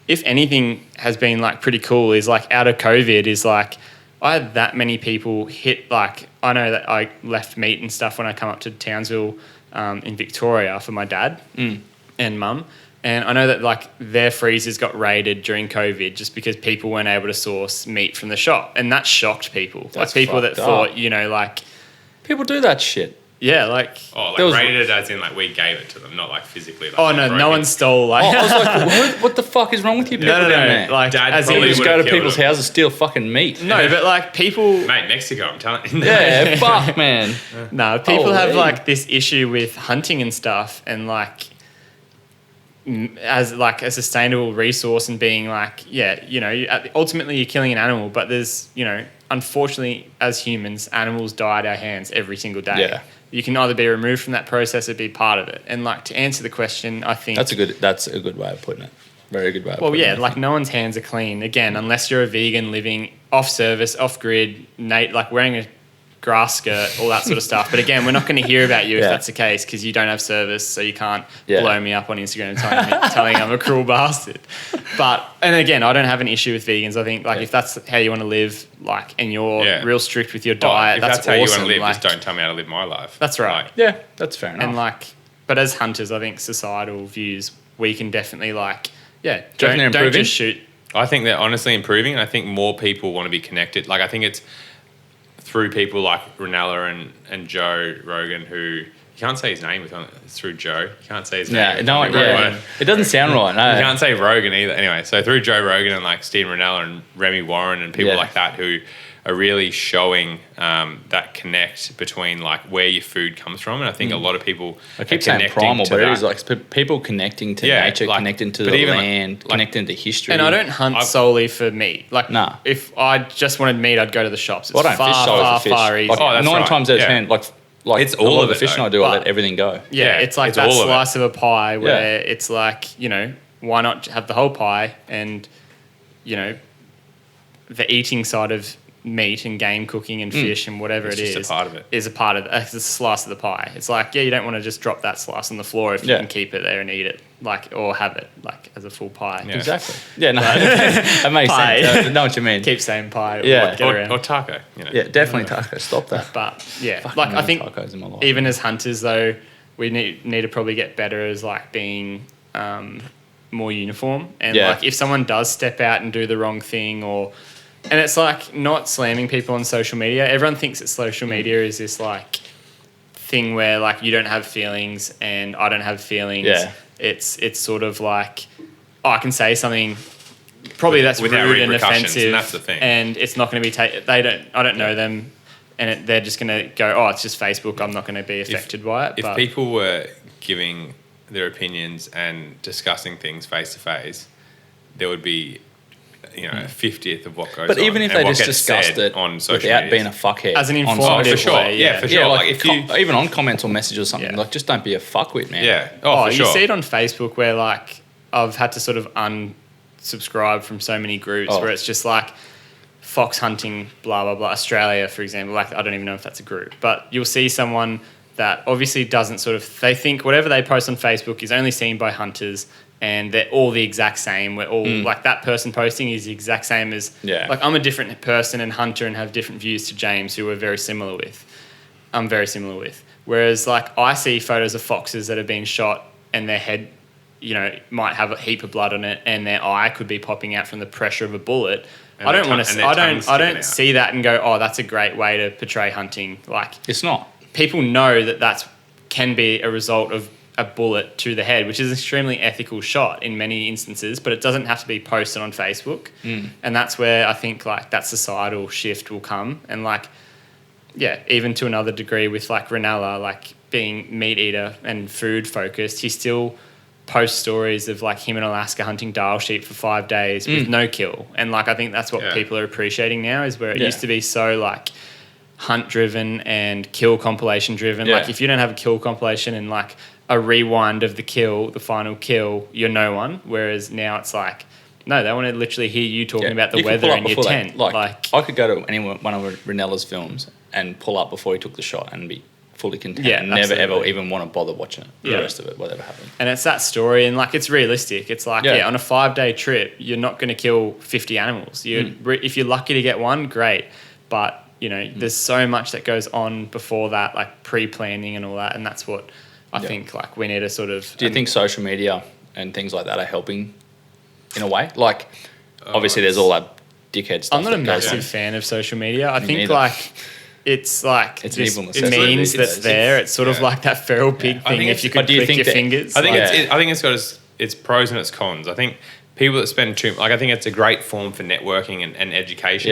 [SPEAKER 5] if anything has been like pretty cool is like out of COVID is like I had that many people hit like I know that I left meat and stuff when I come up to Townsville in Victoria for my dad and mum. And I know that like their freezers got raided during COVID just because people weren't able to source meat from the shop. And that shocked people.
[SPEAKER 4] That's
[SPEAKER 5] like people that
[SPEAKER 4] fucked
[SPEAKER 5] thought,
[SPEAKER 4] up.
[SPEAKER 5] like
[SPEAKER 4] People do that shit.
[SPEAKER 5] Yeah, like.
[SPEAKER 2] Oh,
[SPEAKER 4] There was-
[SPEAKER 2] like rated as in like we gave it to them, not like physically. Like
[SPEAKER 5] Oh no,
[SPEAKER 2] broken.
[SPEAKER 5] no one stole like.
[SPEAKER 4] I was like, what the fuck is wrong with you people
[SPEAKER 5] no,
[SPEAKER 4] down there?
[SPEAKER 5] like
[SPEAKER 2] Dad
[SPEAKER 5] as
[SPEAKER 2] probably
[SPEAKER 5] in,
[SPEAKER 4] You just
[SPEAKER 2] would've
[SPEAKER 4] go to
[SPEAKER 2] killed
[SPEAKER 4] people's
[SPEAKER 2] them.
[SPEAKER 4] houses, steal fucking meat.
[SPEAKER 5] no, but like people.
[SPEAKER 2] Mate, Mexico, I'm telling you.
[SPEAKER 4] Yeah, fuck, man.
[SPEAKER 5] No, people have
[SPEAKER 4] Holy.
[SPEAKER 5] like this issue with hunting and stuff, and like as like a sustainable resource and being like, yeah, you know, ultimately you're killing an animal, but there's, you know, unfortunately as humans, animals die at our hands every single day.
[SPEAKER 4] Yeah.
[SPEAKER 5] You can either be removed from that process or be part of it. And like to answer the question, I think
[SPEAKER 4] That's a good way of putting it. Very good way of
[SPEAKER 5] well,
[SPEAKER 4] putting
[SPEAKER 5] yeah,
[SPEAKER 4] it.
[SPEAKER 5] like no one's hands are clean. Again, unless you're a vegan living off service, off grid, like wearing a grass skirt, all that sort of stuff. But again, we're not going to hear about you if
[SPEAKER 4] Yeah.
[SPEAKER 5] that's the case because you don't have service, so you can't
[SPEAKER 4] Yeah.
[SPEAKER 5] blow me up on Instagram telling I'm a cruel bastard. But and again, I don't have an issue with vegans. I think like if that's how you want to live, like, and you're
[SPEAKER 2] Yeah.
[SPEAKER 5] real strict with your
[SPEAKER 2] Oh,
[SPEAKER 5] diet,
[SPEAKER 2] if
[SPEAKER 5] that's
[SPEAKER 2] that's how you
[SPEAKER 5] awesome.
[SPEAKER 2] want to live,
[SPEAKER 5] like,
[SPEAKER 2] just don't tell me how to live my life.
[SPEAKER 5] That's right.
[SPEAKER 2] Like,
[SPEAKER 4] Yeah, that's fair enough.
[SPEAKER 5] and like, but as hunters, I think societal views we can definitely like, yeah,
[SPEAKER 4] Do you reckon they're
[SPEAKER 5] don't
[SPEAKER 4] improving?
[SPEAKER 5] just shoot.
[SPEAKER 2] I think they're honestly improving, and I think more people want to be connected. Like, I think it's through people like Ranella and Joe Rogan, who you can't say his name it's through Joe. You can't say his name.
[SPEAKER 4] yeah, no,
[SPEAKER 2] It's not
[SPEAKER 4] yeah.
[SPEAKER 2] right.
[SPEAKER 4] It doesn't sound right. No.
[SPEAKER 2] You can't say Rogan either. Anyway, so through Joe Rogan and like Steve Ranella and Remy Warren and people
[SPEAKER 4] Yeah.
[SPEAKER 2] like that who are really showing that connect between like where your food comes from, and I think a lot of people
[SPEAKER 4] I keep
[SPEAKER 2] are
[SPEAKER 4] saying
[SPEAKER 2] connecting
[SPEAKER 4] primal,
[SPEAKER 2] to
[SPEAKER 4] but it
[SPEAKER 2] that.
[SPEAKER 4] is like people connecting to
[SPEAKER 2] Yeah,
[SPEAKER 4] nature,
[SPEAKER 2] like-
[SPEAKER 4] connecting to
[SPEAKER 2] but
[SPEAKER 4] the
[SPEAKER 2] even, like-
[SPEAKER 4] land,
[SPEAKER 2] like-
[SPEAKER 4] connecting to history.
[SPEAKER 5] And I don't hunt solely for meat. Like,
[SPEAKER 4] Nah.
[SPEAKER 5] if I just wanted meat, I'd go to the shops. It's
[SPEAKER 4] Well, I don't
[SPEAKER 5] far,
[SPEAKER 4] fish solely
[SPEAKER 5] far,
[SPEAKER 4] for fish.
[SPEAKER 5] far easier.
[SPEAKER 4] Like,
[SPEAKER 2] Oh, that's
[SPEAKER 4] 9
[SPEAKER 2] right.
[SPEAKER 4] times out of
[SPEAKER 2] Yeah.
[SPEAKER 4] 10, like
[SPEAKER 2] It's
[SPEAKER 4] a
[SPEAKER 2] all
[SPEAKER 4] lot
[SPEAKER 2] of
[SPEAKER 4] the
[SPEAKER 2] it,
[SPEAKER 4] fishing
[SPEAKER 2] though.
[SPEAKER 4] I do, I
[SPEAKER 5] But-
[SPEAKER 4] let everything go.
[SPEAKER 5] Yeah, it's like
[SPEAKER 2] it's
[SPEAKER 5] that
[SPEAKER 2] all of it.
[SPEAKER 5] slice of a pie where
[SPEAKER 4] Yeah.
[SPEAKER 5] it's like, you know, why not have the whole pie and, you know, the eating side of meat and game cooking and fish and whatever
[SPEAKER 2] It's
[SPEAKER 5] it
[SPEAKER 2] just
[SPEAKER 5] is
[SPEAKER 2] a part of it.
[SPEAKER 5] is a part of it. It's a slice of the pie. It's like, yeah, you don't want to just drop that slice on the floor if you
[SPEAKER 4] Yeah.
[SPEAKER 5] can keep it there and eat it, like, or have it like as a full pie.
[SPEAKER 2] Yeah.
[SPEAKER 4] Exactly. Yeah, no, that makes
[SPEAKER 5] Pie.
[SPEAKER 4] sense. I know what you mean.
[SPEAKER 5] Keep saying pie.
[SPEAKER 4] Yeah.
[SPEAKER 5] Get around.
[SPEAKER 2] Or taco. You know.
[SPEAKER 4] Yeah, definitely taco. Stop that.
[SPEAKER 5] But yeah,
[SPEAKER 4] Fucking
[SPEAKER 5] like I
[SPEAKER 4] many
[SPEAKER 5] think
[SPEAKER 4] tacos in my life.
[SPEAKER 5] even as hunters though, we need to probably get better as like being more uniform. And
[SPEAKER 4] Yeah.
[SPEAKER 5] like if someone does step out and do the wrong thing, or and it's like not slamming people on social media. Everyone thinks that social media is this like thing where like you don't have feelings and I don't have feelings.
[SPEAKER 4] Yeah.
[SPEAKER 5] It's sort of like, oh, I can say something probably that's
[SPEAKER 2] Without
[SPEAKER 5] rude and
[SPEAKER 2] repercussions,
[SPEAKER 5] offensive,
[SPEAKER 2] and that's the thing.
[SPEAKER 5] and it's not going to be taken. I don't know them, and they're just going to go, oh, it's just Facebook. I'm not going to be affected by it.
[SPEAKER 2] If
[SPEAKER 5] But
[SPEAKER 2] people were giving their opinions and discussing things face to face, there would be, you know, a 50th of what goes on.
[SPEAKER 4] But even if
[SPEAKER 2] and
[SPEAKER 4] they
[SPEAKER 2] what
[SPEAKER 4] just
[SPEAKER 2] gets
[SPEAKER 4] discussed
[SPEAKER 2] said
[SPEAKER 4] it
[SPEAKER 2] on social
[SPEAKER 4] without
[SPEAKER 2] media.
[SPEAKER 4] being a fuckhead.
[SPEAKER 5] As an
[SPEAKER 4] on
[SPEAKER 5] informative
[SPEAKER 4] social-
[SPEAKER 2] for sure.
[SPEAKER 5] way,
[SPEAKER 2] Yeah, for sure.
[SPEAKER 4] Yeah,
[SPEAKER 2] Like, if you,
[SPEAKER 4] even on comments or messages or something,
[SPEAKER 5] Yeah.
[SPEAKER 4] like just don't be a fuckwit, man.
[SPEAKER 2] yeah.
[SPEAKER 5] oh,
[SPEAKER 2] For
[SPEAKER 5] you
[SPEAKER 2] sure.
[SPEAKER 5] see it on Facebook where like I've had to sort of unsubscribe from so many groups
[SPEAKER 4] Oh.
[SPEAKER 5] where it's just like fox hunting, blah blah blah, Australia, for example. Like I don't even know if that's a group, but you'll see someone that obviously doesn't sort of, they think whatever they post on Facebook is only seen by hunters. And they're all the exact same. We're all like that person posting is the exact same as like I'm a different person and hunter and have different views to James, who we're very similar with. I'm very similar with. Whereas like I see photos of foxes that have been shot and their head, you know, might have a heap of blood on it and their eye could be popping out from the pressure of a bullet.
[SPEAKER 2] And
[SPEAKER 5] I don't
[SPEAKER 2] their
[SPEAKER 5] want
[SPEAKER 2] tongue-
[SPEAKER 5] to.
[SPEAKER 2] and their tongue's
[SPEAKER 5] I
[SPEAKER 2] sticking
[SPEAKER 5] don't
[SPEAKER 2] out.
[SPEAKER 5] see that and go, oh, that's a great way to portray hunting. Like
[SPEAKER 4] It's not.
[SPEAKER 5] people know that that's can be a result of a bullet to the head, which is an extremely ethical shot in many instances, but it doesn't have to be posted on Facebook. And that's where I think like that societal shift will come. And like, yeah, even to another degree with like Ranella, like being meat eater and food focused, he still posts stories of like him in Alaska hunting dial sheep for 5 days with no kill. And like, I think that's what
[SPEAKER 2] Yeah.
[SPEAKER 5] people are appreciating now, is where it
[SPEAKER 4] Yeah.
[SPEAKER 5] used to be so like hunt driven and kill compilation driven.
[SPEAKER 4] Yeah.
[SPEAKER 5] Like if you don't have a kill compilation and like a rewind of the kill, the final kill, you're no one. Whereas now it's like, no, they want to literally hear you talking about the
[SPEAKER 4] You can
[SPEAKER 5] weather
[SPEAKER 4] pull up
[SPEAKER 5] in your
[SPEAKER 4] before
[SPEAKER 5] tent.
[SPEAKER 4] Like, I could go to any one of Ranella's films and pull up before he took the shot and be fully content.
[SPEAKER 5] Yeah,
[SPEAKER 4] and never ever
[SPEAKER 5] absolutely.
[SPEAKER 4] even want to bother watching it.
[SPEAKER 5] Yeah.
[SPEAKER 4] The rest of it, whatever happened.
[SPEAKER 5] and it's that story, and like it's realistic. It's like,
[SPEAKER 4] Yeah.
[SPEAKER 5] yeah, on a 5-day trip, you're not going to kill 50 animals. If you're lucky to get one, great. But you know, there's so much that goes on before that, like pre-planning and all that, and that's what I think like we need to sort of.
[SPEAKER 4] Do you think social media and things like that are helping in a way? Like, obviously, there's all that dickhead stuff.
[SPEAKER 5] I'm not a
[SPEAKER 4] that goes
[SPEAKER 5] massive
[SPEAKER 4] on.
[SPEAKER 5] fan of social media. I
[SPEAKER 4] Me
[SPEAKER 5] think
[SPEAKER 4] neither.
[SPEAKER 5] like it's like
[SPEAKER 4] It's an
[SPEAKER 5] this
[SPEAKER 4] evil necessity.
[SPEAKER 5] means
[SPEAKER 2] It's-
[SPEAKER 5] that's there. It's sort of
[SPEAKER 2] yeah.
[SPEAKER 5] like that feral pig
[SPEAKER 2] I
[SPEAKER 5] thing.
[SPEAKER 2] think
[SPEAKER 5] If you
[SPEAKER 2] it's-
[SPEAKER 5] could
[SPEAKER 4] do you
[SPEAKER 5] click
[SPEAKER 4] think
[SPEAKER 5] your
[SPEAKER 4] that-
[SPEAKER 5] fingers,
[SPEAKER 2] I think
[SPEAKER 5] like,
[SPEAKER 2] I think it's got its pros and its cons. I think people that spend too like I think it's a great form for networking and education.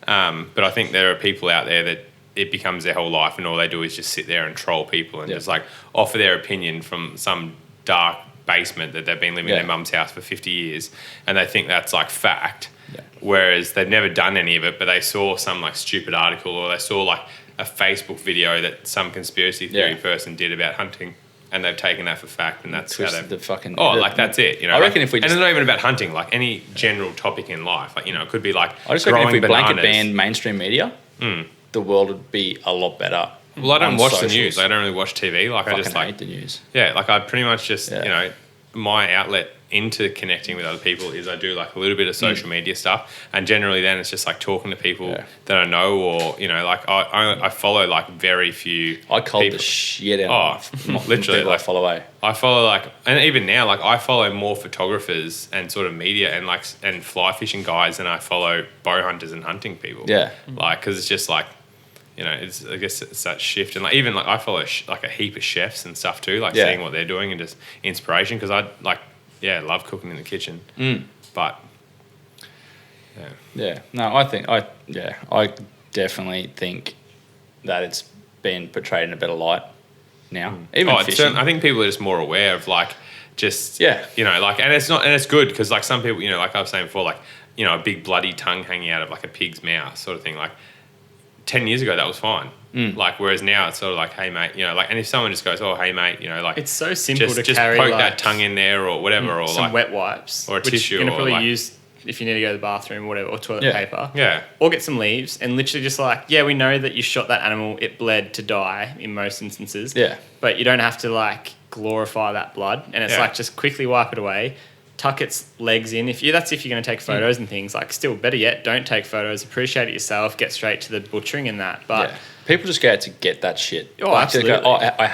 [SPEAKER 4] Yeah.
[SPEAKER 2] But I think there are people out there that it becomes their whole life and all they do is just sit there and troll people and
[SPEAKER 4] Yeah.
[SPEAKER 2] just like offer their opinion from some dark basement that they've been living in
[SPEAKER 4] Yeah.
[SPEAKER 2] their mum's house for 50 years and they think that's like fact.
[SPEAKER 4] Yeah.
[SPEAKER 2] Whereas they've never done any of it, but they saw some like stupid article or they saw like a Facebook video that some conspiracy theory
[SPEAKER 4] Yeah.
[SPEAKER 2] person did about hunting, and they've taken that for fact, and that's how
[SPEAKER 4] Twisted
[SPEAKER 2] they
[SPEAKER 4] the fucking.
[SPEAKER 2] like that's it. You know,
[SPEAKER 4] I
[SPEAKER 2] like-
[SPEAKER 4] reckon if we
[SPEAKER 2] and
[SPEAKER 4] just-
[SPEAKER 2] it's not even about hunting, like any general topic in life. Like it could be like
[SPEAKER 4] I just reckon if we
[SPEAKER 2] growing
[SPEAKER 4] blanket
[SPEAKER 2] bananas.
[SPEAKER 4] ban mainstream media, the world would be a lot better.
[SPEAKER 2] Well, I don't
[SPEAKER 4] on
[SPEAKER 2] watch
[SPEAKER 4] socials.
[SPEAKER 2] the news. I don't really watch TV. Like I
[SPEAKER 4] Fucking
[SPEAKER 2] just like
[SPEAKER 4] hate the news.
[SPEAKER 2] yeah, like I pretty much just
[SPEAKER 4] Yeah.
[SPEAKER 2] my outlet into connecting with other people is I do like a little bit of social media stuff, and generally then it's just like talking to people
[SPEAKER 4] Yeah.
[SPEAKER 2] that I know, or like I follow like very few.
[SPEAKER 4] I culled
[SPEAKER 2] people.
[SPEAKER 4] the shit out of
[SPEAKER 2] Literally,
[SPEAKER 4] people I
[SPEAKER 2] like
[SPEAKER 4] follow away.
[SPEAKER 2] I follow like, and even now, like I follow more photographers and sort of media and fly fishing guys than I follow bow hunters and hunting people.
[SPEAKER 4] Yeah.
[SPEAKER 2] like because it's just like, it's I guess it's that shift, and like even like I follow like a heap of chefs and stuff too, like
[SPEAKER 4] Yeah.
[SPEAKER 2] seeing what they're doing and just inspiration because I like love cooking in the kitchen, but
[SPEAKER 4] Yeah. No, I definitely think that it's been portrayed in a better light now. Even
[SPEAKER 2] it's
[SPEAKER 4] fishing.
[SPEAKER 2] I think people are just more aware of like just
[SPEAKER 4] Yeah.
[SPEAKER 2] like and it's good because like some people like I was saying before like a big bloody tongue hanging out of like a pig's mouth sort of thing, like 10 years ago that was fine, like whereas now it's sort of like, hey mate, like, and if someone just goes, oh hey mate, like
[SPEAKER 5] it's so simple to
[SPEAKER 2] just
[SPEAKER 5] carry
[SPEAKER 2] poke
[SPEAKER 5] like
[SPEAKER 2] that tongue in there or whatever, or
[SPEAKER 5] some
[SPEAKER 2] like
[SPEAKER 5] wet wipes
[SPEAKER 2] or a
[SPEAKER 5] which
[SPEAKER 2] tissue
[SPEAKER 5] you're gonna
[SPEAKER 2] or
[SPEAKER 5] probably
[SPEAKER 2] like-
[SPEAKER 5] use if you need to go to the bathroom or whatever, or toilet
[SPEAKER 4] Yeah.
[SPEAKER 5] paper.
[SPEAKER 2] yeah.
[SPEAKER 5] Or get some leaves and literally just like, yeah, we know that you shot that animal, it bled to die in most instances.
[SPEAKER 4] Yeah.
[SPEAKER 5] But you don't have to like glorify that blood. And it's
[SPEAKER 2] Yeah.
[SPEAKER 5] like just quickly wipe it away, tuck its legs in. If you're going to take photos and things, like still better yet, don't take photos, appreciate it yourself, get straight to the butchering and that. But
[SPEAKER 4] Yeah. People just go out to get that shit.
[SPEAKER 5] Oh,
[SPEAKER 4] Like, they go,
[SPEAKER 5] absolutely.
[SPEAKER 4] I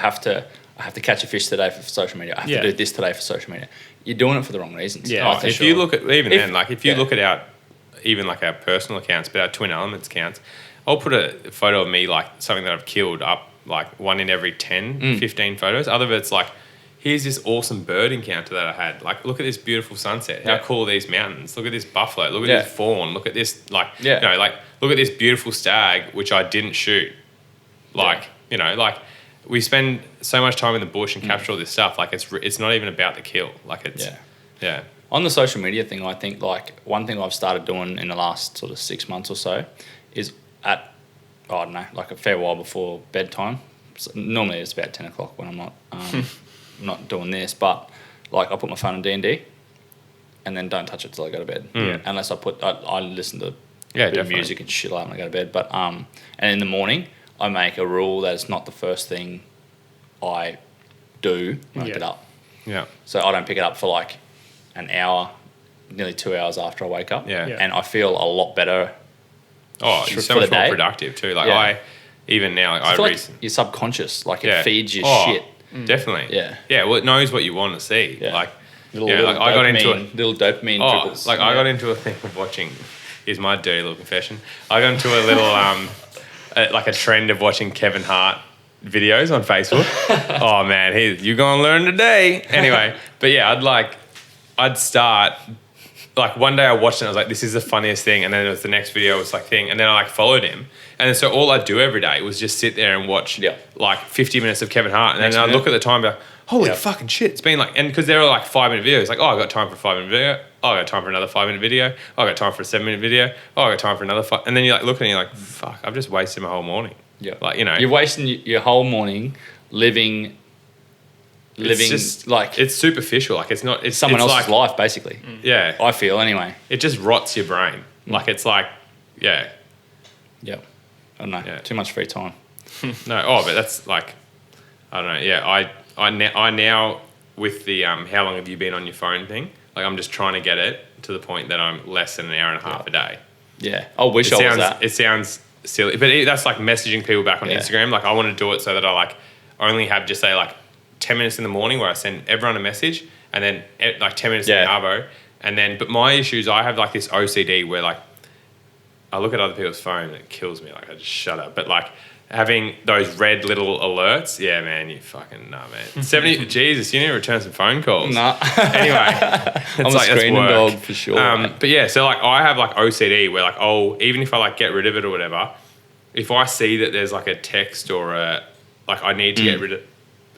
[SPEAKER 4] have to catch a fish today for social media. I have
[SPEAKER 5] Yeah.
[SPEAKER 4] to do this today for social media. You're doing it for the wrong reasons.
[SPEAKER 5] Yeah.
[SPEAKER 4] Oh,
[SPEAKER 5] Oh,
[SPEAKER 4] for
[SPEAKER 2] If
[SPEAKER 4] sure.
[SPEAKER 2] you look at even
[SPEAKER 4] If-
[SPEAKER 2] then, like if you
[SPEAKER 4] yeah.
[SPEAKER 2] look at our even like our personal accounts, but our Twin Elements accounts, I'll put a photo of me like something that I've killed up like one in every 10, 15 photos. Other of it's like, here's this awesome bird encounter that I had. Like, look at this beautiful sunset. How
[SPEAKER 4] Yeah.
[SPEAKER 2] cool are these mountains? Look at this buffalo. Look at
[SPEAKER 4] Yeah.
[SPEAKER 2] this fawn. Look at this like
[SPEAKER 4] Yeah.
[SPEAKER 2] like look at this beautiful stag which I didn't shoot. Like like we spend so much time in the bush and capture all this stuff. Like it's not even about the kill. Like it's yeah.
[SPEAKER 4] On the social media thing, I think like one thing I've started doing in the last sort of 6 months or so is at, I don't know, like a fair while before bedtime. So normally it's about 10 o'clock when I'm not doing this, but like I put my phone in D&D and then don't touch it till I go to bed. Unless I listen to a bit of
[SPEAKER 2] definitely.
[SPEAKER 4] music and shit like when I go to bed. But and in the morning I make a rule that it's not the first thing I do when I
[SPEAKER 5] Yeah.
[SPEAKER 4] get up.
[SPEAKER 2] Yeah.
[SPEAKER 4] So I don't pick it up for like an hour, nearly 2 hours after I wake up.
[SPEAKER 2] Yeah.
[SPEAKER 4] And I feel a lot better.
[SPEAKER 2] Oh,
[SPEAKER 4] For
[SPEAKER 2] you're so
[SPEAKER 4] the
[SPEAKER 2] much more
[SPEAKER 4] day.
[SPEAKER 2] productive too. Like
[SPEAKER 4] Yeah.
[SPEAKER 2] I even now like
[SPEAKER 4] I
[SPEAKER 2] I
[SPEAKER 4] feel like
[SPEAKER 2] recently
[SPEAKER 4] your subconscious, like
[SPEAKER 2] Yeah.
[SPEAKER 4] it feeds you
[SPEAKER 2] Oh,
[SPEAKER 4] shit.
[SPEAKER 2] Definitely.
[SPEAKER 4] Yeah.
[SPEAKER 2] Yeah. Well, it knows what you want to see.
[SPEAKER 4] Yeah.
[SPEAKER 2] Like,
[SPEAKER 4] Little,
[SPEAKER 2] yeah,
[SPEAKER 4] little
[SPEAKER 2] like I got into
[SPEAKER 4] dopamine- little dopamine
[SPEAKER 2] oh,
[SPEAKER 4] dribbles.
[SPEAKER 2] like I got into a thing of watching. Is my dirty little confession. I got into a little like a trend of watching Kevin Hart videos on Facebook. Oh man, you're gonna learn today. Anyway, but yeah, I'd start. Like one day I watched it and I was like, this is the funniest thing. And then it was the next video was like thing. And then I like followed him. And then so all I'd do every day was just sit there and watch
[SPEAKER 4] Yeah.
[SPEAKER 2] like 50 minutes of Kevin Hart. And
[SPEAKER 4] Next
[SPEAKER 2] then I'd
[SPEAKER 4] minute.
[SPEAKER 2] look at the time and be like, holy
[SPEAKER 4] Yeah.
[SPEAKER 2] fucking shit. It's been like, and because they're all like 5-minute videos. Like, oh, I got time for a 5-minute video. Oh, I got time for another 5-minute video. Oh, I got time for a 7-minute video. Oh, I got time for another 5. And then you're like looking and you're like, fuck, I've just wasted my whole morning.
[SPEAKER 4] Yeah.
[SPEAKER 2] Like,
[SPEAKER 4] You're wasting your whole morning living
[SPEAKER 2] it's just
[SPEAKER 4] like
[SPEAKER 2] it's superficial. Like it's not, it's
[SPEAKER 4] someone
[SPEAKER 2] it's
[SPEAKER 4] else's
[SPEAKER 2] like,
[SPEAKER 4] life, basically.
[SPEAKER 2] Yeah.
[SPEAKER 4] I feel anyway.
[SPEAKER 2] It just rots your brain. Like it's like, yeah.
[SPEAKER 4] Yep. I don't know.
[SPEAKER 2] Yeah.
[SPEAKER 4] Too much free time.
[SPEAKER 2] No, but that's like, I don't know. Yeah, I now with the how long have you been on your phone thing? Like I'm just trying to get it to the point that I'm less than an hour and a half a day.
[SPEAKER 4] Yeah. I wish I was that.
[SPEAKER 2] It sounds silly, but that's like messaging people back on
[SPEAKER 4] Yeah.
[SPEAKER 2] Instagram. Like I want to do it so that I like only have just say like 10 minutes in the morning where I send everyone a message, and then like 10 minutes in the
[SPEAKER 4] Yeah.
[SPEAKER 2] arvo, and then. But my issue is I have like this OCD where like I look at other people's phone and it kills me. Like I just shut up. But like having those red little alerts, yeah, man, you fucking man. 70, Jesus, you need to return some phone calls.
[SPEAKER 4] Nah.
[SPEAKER 2] Anyway,
[SPEAKER 4] I'm a screening dog for sure.
[SPEAKER 2] But yeah, so like I have like OCD where like, even if I like get rid of it or whatever, if I see that there's like a text or like I need to get rid of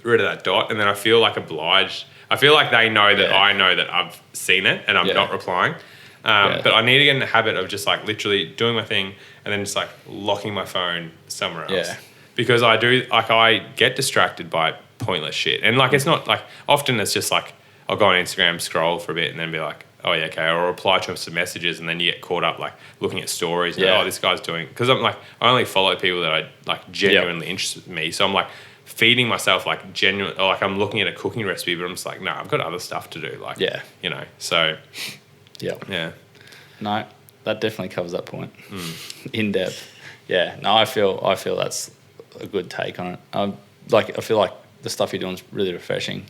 [SPEAKER 2] that dot, and then I feel like obliged. I feel like they know that I know that I've seen it and I'm not replying. But I need to get in the habit of just like literally doing my thing and then just like locking my phone somewhere else. Yeah. Because I get distracted by pointless shit. And like it's not like often it's just like I'll go on Instagram, scroll for a bit and then be like, oh yeah, okay, or reply to some messages and then you get caught up like looking at stories and this guy's doing, because I'm like I only follow people that I like genuinely interested in me. So I'm like feeding myself like genuine, or like I'm looking at a cooking recipe, but I'm just like, no, I've got other stuff to do. Like, you know, so yeah. No,
[SPEAKER 4] that definitely covers that point. In depth. Yeah. No, I feel that's a good take on it. I feel like the stuff you're doing is really refreshing,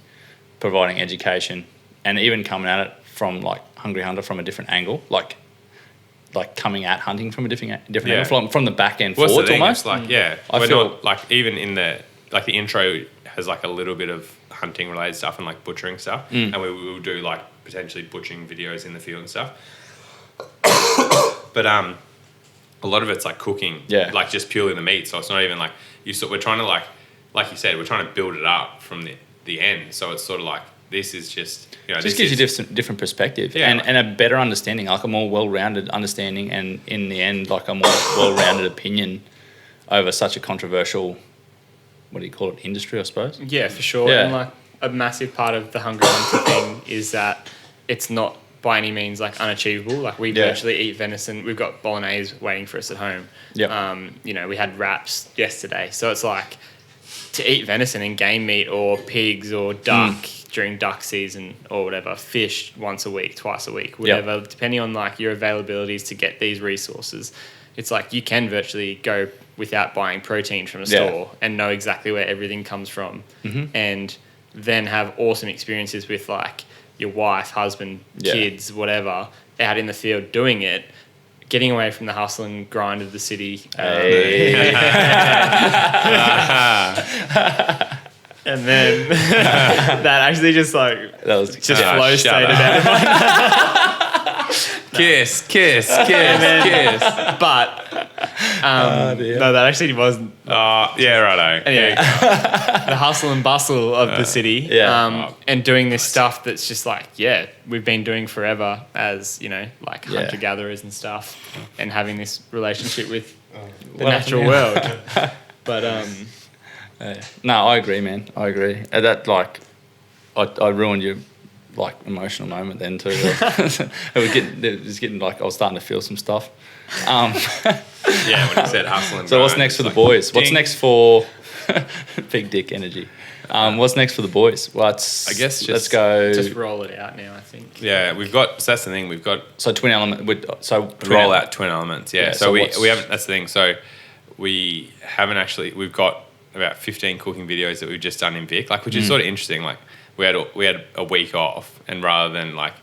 [SPEAKER 4] providing education, and even coming at it from like Hungry Hunter from a different angle, like coming at hunting from a different angle, from the back end forwards almost.
[SPEAKER 2] Like I feel not, like even in the like the intro has like a little bit of hunting related stuff and like butchering stuff, and we will do like potentially butchering videos in the field and stuff. But a lot of it's like cooking, like just purely the meat. So it's not even like we're trying to like you said, we're trying to build it up from the end. So it's sort of like this is just
[SPEAKER 4] just gives you different perspective and a better understanding, like a more well-rounded understanding, and in the end, like a more well-rounded opinion over such a controversial, what do you call it, industry, I suppose.
[SPEAKER 5] Yeah, for sure. Yeah. And like a massive part of the Hungry Hunter thing is that it's not by any means like unachievable. Like we virtually eat venison. We've got bolognese waiting for us at home. We had wraps yesterday. So it's like to eat venison and game meat or pigs or duck during duck season or whatever, fish once a week, twice a week, whatever, depending on like your availabilities to get these resources. It's like you can virtually go without buying protein from a store and know exactly where everything comes from, and then have awesome experiences with like your wife, husband, kids, whatever, out in the field doing it, getting away from the hustle and grind of the city. And then that actually just like flow stated out of my
[SPEAKER 2] kiss.
[SPEAKER 5] But no, that actually wasn't.
[SPEAKER 2] Righto.
[SPEAKER 5] Anyway, the hustle and bustle of the city, and doing this stuff that's just like, we've been doing forever as, like hunter gatherers and stuff, and having this relationship with the natural world. But
[SPEAKER 4] no, I agree, man. I agree. That like, I ruined your like emotional moment then too. It was getting like I was starting to feel some stuff.
[SPEAKER 2] When you said hustle and
[SPEAKER 4] so what's next for the boys? What's next for big dick energy? What's next for the boys? Well,
[SPEAKER 2] I guess
[SPEAKER 4] let's go.
[SPEAKER 5] Just roll it out now, I think.
[SPEAKER 2] Yeah, we've got. So that's the thing. We've got.
[SPEAKER 4] So twin element.
[SPEAKER 2] Roll out twin elements. Yeah. So we haven't. That's the thing. So we haven't actually. We've got about 15 cooking videos that we've just done in Vic, like, which is sort of interesting. Like we had a week off, and rather than like,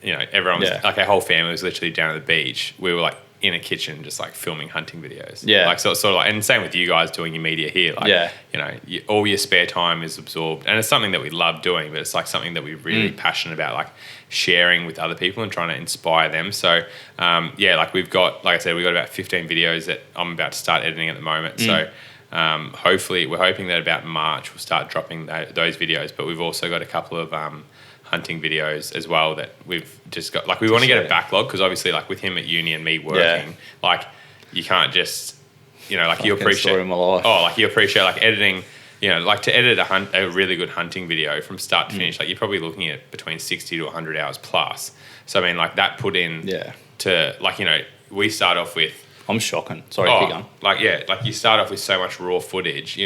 [SPEAKER 2] everyone was like our whole family was literally down at the beach. We were like in a kitchen just like filming hunting videos. Yeah. Like so it's sort of like, and same with you guys doing your media here. Like, all your spare time is absorbed, and it's something that we love doing, but it's like something that we're really passionate about, like sharing with other people and trying to inspire them. So like we've got, like I said, we've got about 15 videos that I'm about to start editing at the moment. So hopefully we're hoping that about March we'll start dropping those videos, but we've also got a couple of hunting videos as well that we've just got, like we want to get a backlog, because obviously like with him at uni and me working, like you can't just like you appreciate you appreciate like editing, like to edit a really good hunting video from start to finish, like you're probably looking at between 60 to 100 hours plus. So I mean, like that put in to like, we start off with,
[SPEAKER 4] I'm shocking. Sorry, keep going.
[SPEAKER 2] Like you start off with so much raw footage.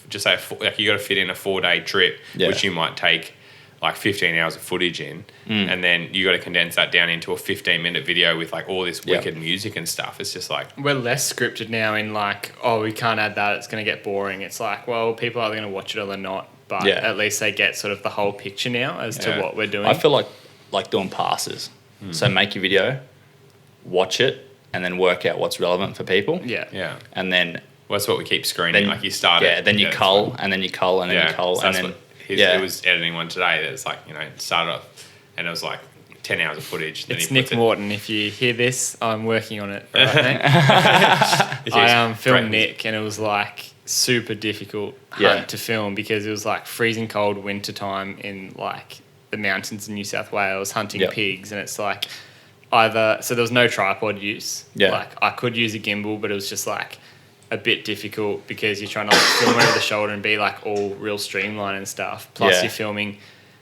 [SPEAKER 2] Just say like you got to fit in a 4-day trip, which you might take like 15 hours of footage in, and then you got to condense that down into a 15-minute video with like all this wicked music and stuff. It's just like,
[SPEAKER 5] we're less scripted now in like, we can't add that, it's going to get boring. It's like, well, people are going to watch it or they're not, but at least they get sort of the whole picture now as to what we're doing.
[SPEAKER 4] I feel like doing passes. So make your video, watch it, and then work out what's relevant for people.
[SPEAKER 5] Yeah.
[SPEAKER 2] Yeah.
[SPEAKER 4] And then
[SPEAKER 2] Well, that's what we keep screening.
[SPEAKER 4] then
[SPEAKER 2] Like you started.
[SPEAKER 4] Yeah, then you
[SPEAKER 2] that's
[SPEAKER 4] cull,
[SPEAKER 2] fine.
[SPEAKER 4] and then you cull, and then you cull,
[SPEAKER 2] so
[SPEAKER 4] and
[SPEAKER 2] that's
[SPEAKER 4] then
[SPEAKER 2] It was editing one today that's like, you know, it started off and it was like 10 hours of footage. Then
[SPEAKER 5] It's
[SPEAKER 2] he
[SPEAKER 5] Nick
[SPEAKER 2] puts it-
[SPEAKER 5] Morton. If you hear this, I'm working on it right now. I filmed Nick, and it was like super difficult hunt to film because it was like freezing cold winter time in like the mountains in New South Wales hunting pigs, and it's like so there was no tripod use.
[SPEAKER 4] Yeah.
[SPEAKER 5] Like I could use a gimbal, but it was just like a bit difficult because you're trying to like film over the shoulder and be like all real streamlined and stuff. Plus you're filming.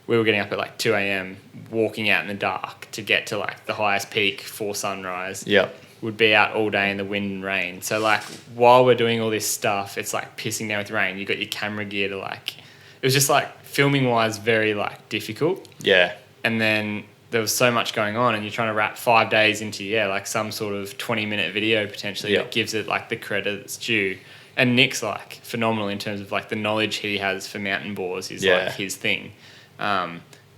[SPEAKER 5] We were getting up at like 2 a.m. walking out in the dark to get to like the highest peak for sunrise.
[SPEAKER 4] Yep.
[SPEAKER 5] Would be out all day in the wind and rain. So like while we're doing all this stuff, it's like pissing down with rain. You got your camera gear to like, it was just like filming wise very like difficult.
[SPEAKER 4] Yeah.
[SPEAKER 5] And then there was so much going on, and you're trying to wrap 5 days into like some sort of 20-minute video potentially that gives it like the credit it's due. And Nick's like phenomenal in terms of like the knowledge he has for mountain boars is like his thing.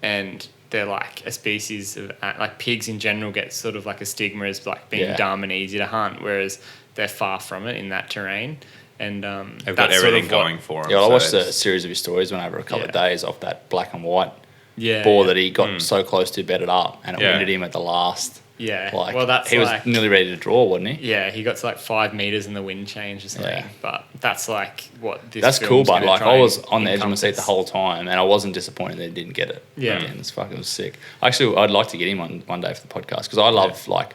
[SPEAKER 5] And they're like a species of like pigs in general get sort of like a stigma as like being dumb and easy to hunt, whereas they're far from it in that terrain. And
[SPEAKER 2] they've got everything going for them.
[SPEAKER 4] Yeah, I watched a series of his stories when over a couple of days off that black and white boar that he got so close to bedded up, and it winded him at the last.
[SPEAKER 5] Yeah,
[SPEAKER 4] like,
[SPEAKER 5] well, that's
[SPEAKER 4] he was nearly ready to draw, wasn't he?
[SPEAKER 5] Yeah, he got to like 5 meters and the wind changed or something.
[SPEAKER 4] Yeah.
[SPEAKER 5] But that's like what this.
[SPEAKER 4] That's cool,
[SPEAKER 5] film's
[SPEAKER 4] but
[SPEAKER 5] gonna
[SPEAKER 4] like
[SPEAKER 5] try
[SPEAKER 4] I was
[SPEAKER 5] and
[SPEAKER 4] on the edge of my seat the
[SPEAKER 5] encompass.
[SPEAKER 4] whole time, and I wasn't disappointed that he didn't get it.
[SPEAKER 5] Yeah.
[SPEAKER 4] Again, it was sick. Actually, I'd like to get him on one day for the podcast because I love like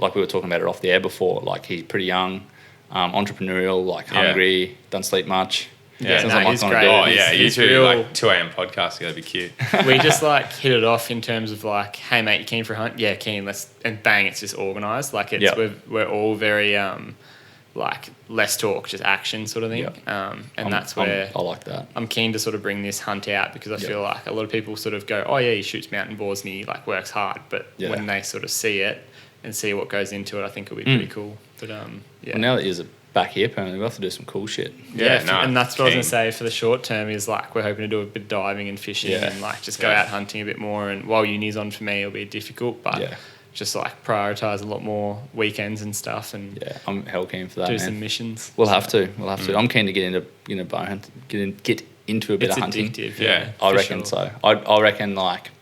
[SPEAKER 4] we were talking about it off the air before. Like he's pretty young, entrepreneurial, like hungry, doesn't sleep much.
[SPEAKER 5] Yeah,
[SPEAKER 4] Sounds
[SPEAKER 5] no,
[SPEAKER 4] like
[SPEAKER 5] he's
[SPEAKER 4] my kind of
[SPEAKER 5] great.
[SPEAKER 4] dude.
[SPEAKER 2] Oh, yeah, you
[SPEAKER 5] He's
[SPEAKER 2] two,
[SPEAKER 5] real-
[SPEAKER 2] like 2 a.m. podcast together, be cute.
[SPEAKER 5] We just like hit it off in terms of like, hey mate, you keen for a hunt? Yeah, keen. And bang, it's just organised. Like it's we're all very like less talk, just action sort of thing. That's where
[SPEAKER 4] I like that.
[SPEAKER 5] I'm keen to sort of bring this hunt out because I feel like a lot of people sort of go, oh yeah, he shoots mountain boars and he like works hard, but when they sort of see it and see what goes into it, I think it'll be pretty cool. But
[SPEAKER 4] Well, now that you're back here permanently, we'll have to do some cool shit.
[SPEAKER 5] and that's what I was
[SPEAKER 2] keen.
[SPEAKER 5] gonna say for the short term is like we're hoping to do a bit of diving and fishing and like just go out hunting a bit more. And while uni's on for me, it'll be difficult, but just like prioritize a lot more weekends and stuff and
[SPEAKER 4] I'm hell keen for that.
[SPEAKER 5] do
[SPEAKER 4] man.
[SPEAKER 5] some missions.
[SPEAKER 4] We'll have to. I'm keen to get into bow hunt, get into a bit
[SPEAKER 5] It's
[SPEAKER 4] of hunting.
[SPEAKER 5] addictive.
[SPEAKER 2] Yeah,
[SPEAKER 4] I
[SPEAKER 5] for
[SPEAKER 4] reckon
[SPEAKER 5] sure.
[SPEAKER 4] so. I reckon like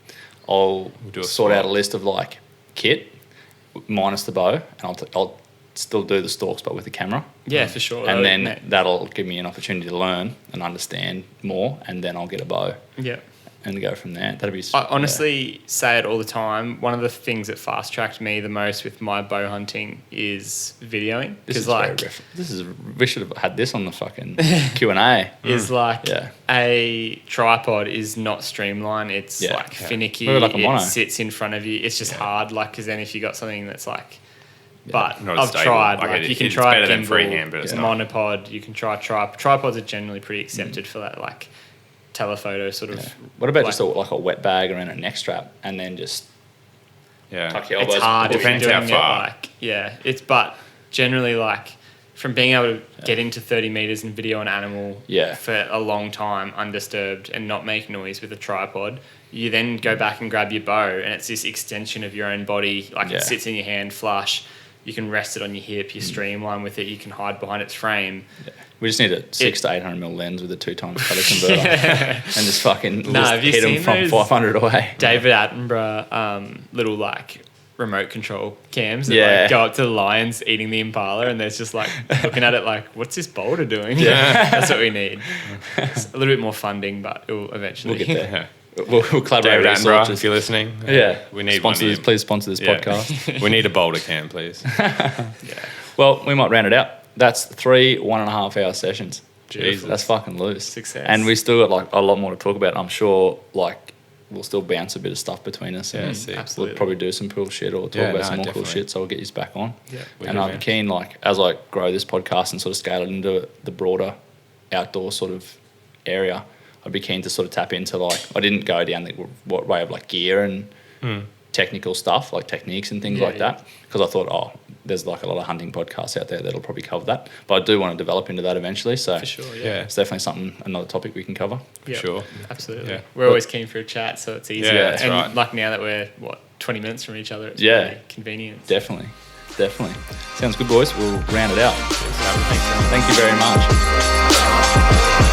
[SPEAKER 4] I'll
[SPEAKER 2] do a
[SPEAKER 4] sort out
[SPEAKER 2] swap.
[SPEAKER 4] a list of like kit minus the bow, and I'll still do the stalks but with the camera.
[SPEAKER 5] Yeah, for sure.
[SPEAKER 4] And then that'll give me an opportunity to learn and understand more, and then I'll get a bow
[SPEAKER 5] yeah.
[SPEAKER 4] and go from there. That'd be.
[SPEAKER 5] I honestly say it all the time. One of the things that fast tracked me the most with my bow hunting is videoing.
[SPEAKER 4] This is
[SPEAKER 5] like
[SPEAKER 4] we should have had this on the fucking Q&A.
[SPEAKER 5] is like
[SPEAKER 4] Yeah.
[SPEAKER 5] a tripod is not streamlined. It's like finicky.
[SPEAKER 4] Maybe like a mono.
[SPEAKER 5] It sits in front of you. It's just hard. Like because then if you got something that's like. But
[SPEAKER 2] Not as
[SPEAKER 5] I've
[SPEAKER 2] stable.
[SPEAKER 5] tried.
[SPEAKER 2] Like,
[SPEAKER 5] Like you can
[SPEAKER 2] it's
[SPEAKER 5] try
[SPEAKER 2] better than
[SPEAKER 5] gimbal,
[SPEAKER 2] freehand, but it's not.
[SPEAKER 5] monopod. You can try tripods are generally pretty accepted for that like telephoto sort of.
[SPEAKER 4] What about
[SPEAKER 5] like-
[SPEAKER 4] just like a wet bag around a neck strap and then just tuck your elbows?
[SPEAKER 5] It's hard if you're
[SPEAKER 2] Depends how
[SPEAKER 5] doing
[SPEAKER 2] far.
[SPEAKER 5] but generally like from being able to get into 30 meters and video an animal for a long time undisturbed and not make noise with a tripod, you then go back and grab your bow and it's this extension of your own body. Like it sits in your hand flush. You can rest it on your hip. You streamline with it. You can hide behind its frame.
[SPEAKER 4] We just need a 600 to 800mm lens with a 2x color converter and just fucking
[SPEAKER 5] have you
[SPEAKER 4] hit them
[SPEAKER 5] seen
[SPEAKER 4] from
[SPEAKER 5] those
[SPEAKER 4] 500 away.
[SPEAKER 5] David Attenborough little like remote control cams that
[SPEAKER 4] Yeah.
[SPEAKER 5] like go up to the lions eating the impala and there's just like looking at it like what's this boulder doing? That's what we need. It's a little bit more funding, but it will eventually.
[SPEAKER 4] We'll get there.
[SPEAKER 2] Yeah.
[SPEAKER 4] We'll collaborate
[SPEAKER 2] David
[SPEAKER 4] with
[SPEAKER 2] Attenborough,
[SPEAKER 4] researchers.
[SPEAKER 2] if you're listening, we need
[SPEAKER 4] sponsor
[SPEAKER 2] one
[SPEAKER 4] this,
[SPEAKER 2] of you.
[SPEAKER 4] please sponsor this
[SPEAKER 2] Yeah.
[SPEAKER 4] podcast.
[SPEAKER 2] We need a boulder cam, please.
[SPEAKER 4] Well, we might round it out. That's 3 1.5 hour sessions.
[SPEAKER 2] Jesus.
[SPEAKER 4] That's fucking loose.
[SPEAKER 5] Success.
[SPEAKER 4] And we still got like a lot more to talk about. I'm sure like we'll still bounce a bit of stuff between us.
[SPEAKER 2] Yeah,
[SPEAKER 4] and
[SPEAKER 2] sick.
[SPEAKER 5] Absolutely.
[SPEAKER 4] We'll probably do some cool shit or talk
[SPEAKER 2] Yeah,
[SPEAKER 4] about some more
[SPEAKER 2] definitely.
[SPEAKER 4] cool shit. So I'll get you back on.
[SPEAKER 5] Yeah.
[SPEAKER 4] And I'm keen, like, as I grow this podcast and sort of scale it into the broader outdoor sort of area, I'd be keen to sort of tap into, like, I didn't go down the what way of like gear and technical stuff, like techniques and things like that, because I thought, there's like a lot of hunting podcasts out there that'll probably cover that. But I do want to develop into that eventually. So
[SPEAKER 5] For sure,
[SPEAKER 2] Yeah.
[SPEAKER 4] it's definitely another topic we can cover.
[SPEAKER 5] Yep,
[SPEAKER 2] Sure.
[SPEAKER 5] Absolutely.
[SPEAKER 2] Yeah.
[SPEAKER 5] We're always keen for a chat, so it's easier.
[SPEAKER 2] Yeah, that's
[SPEAKER 5] and
[SPEAKER 2] right.
[SPEAKER 5] like now that we're 20 minutes from each other, it's
[SPEAKER 4] Yeah.
[SPEAKER 5] really convenient.
[SPEAKER 4] Definitely. Definitely. Sounds good, boys. We'll round it out.
[SPEAKER 5] So, thanks,
[SPEAKER 4] Thank you very much.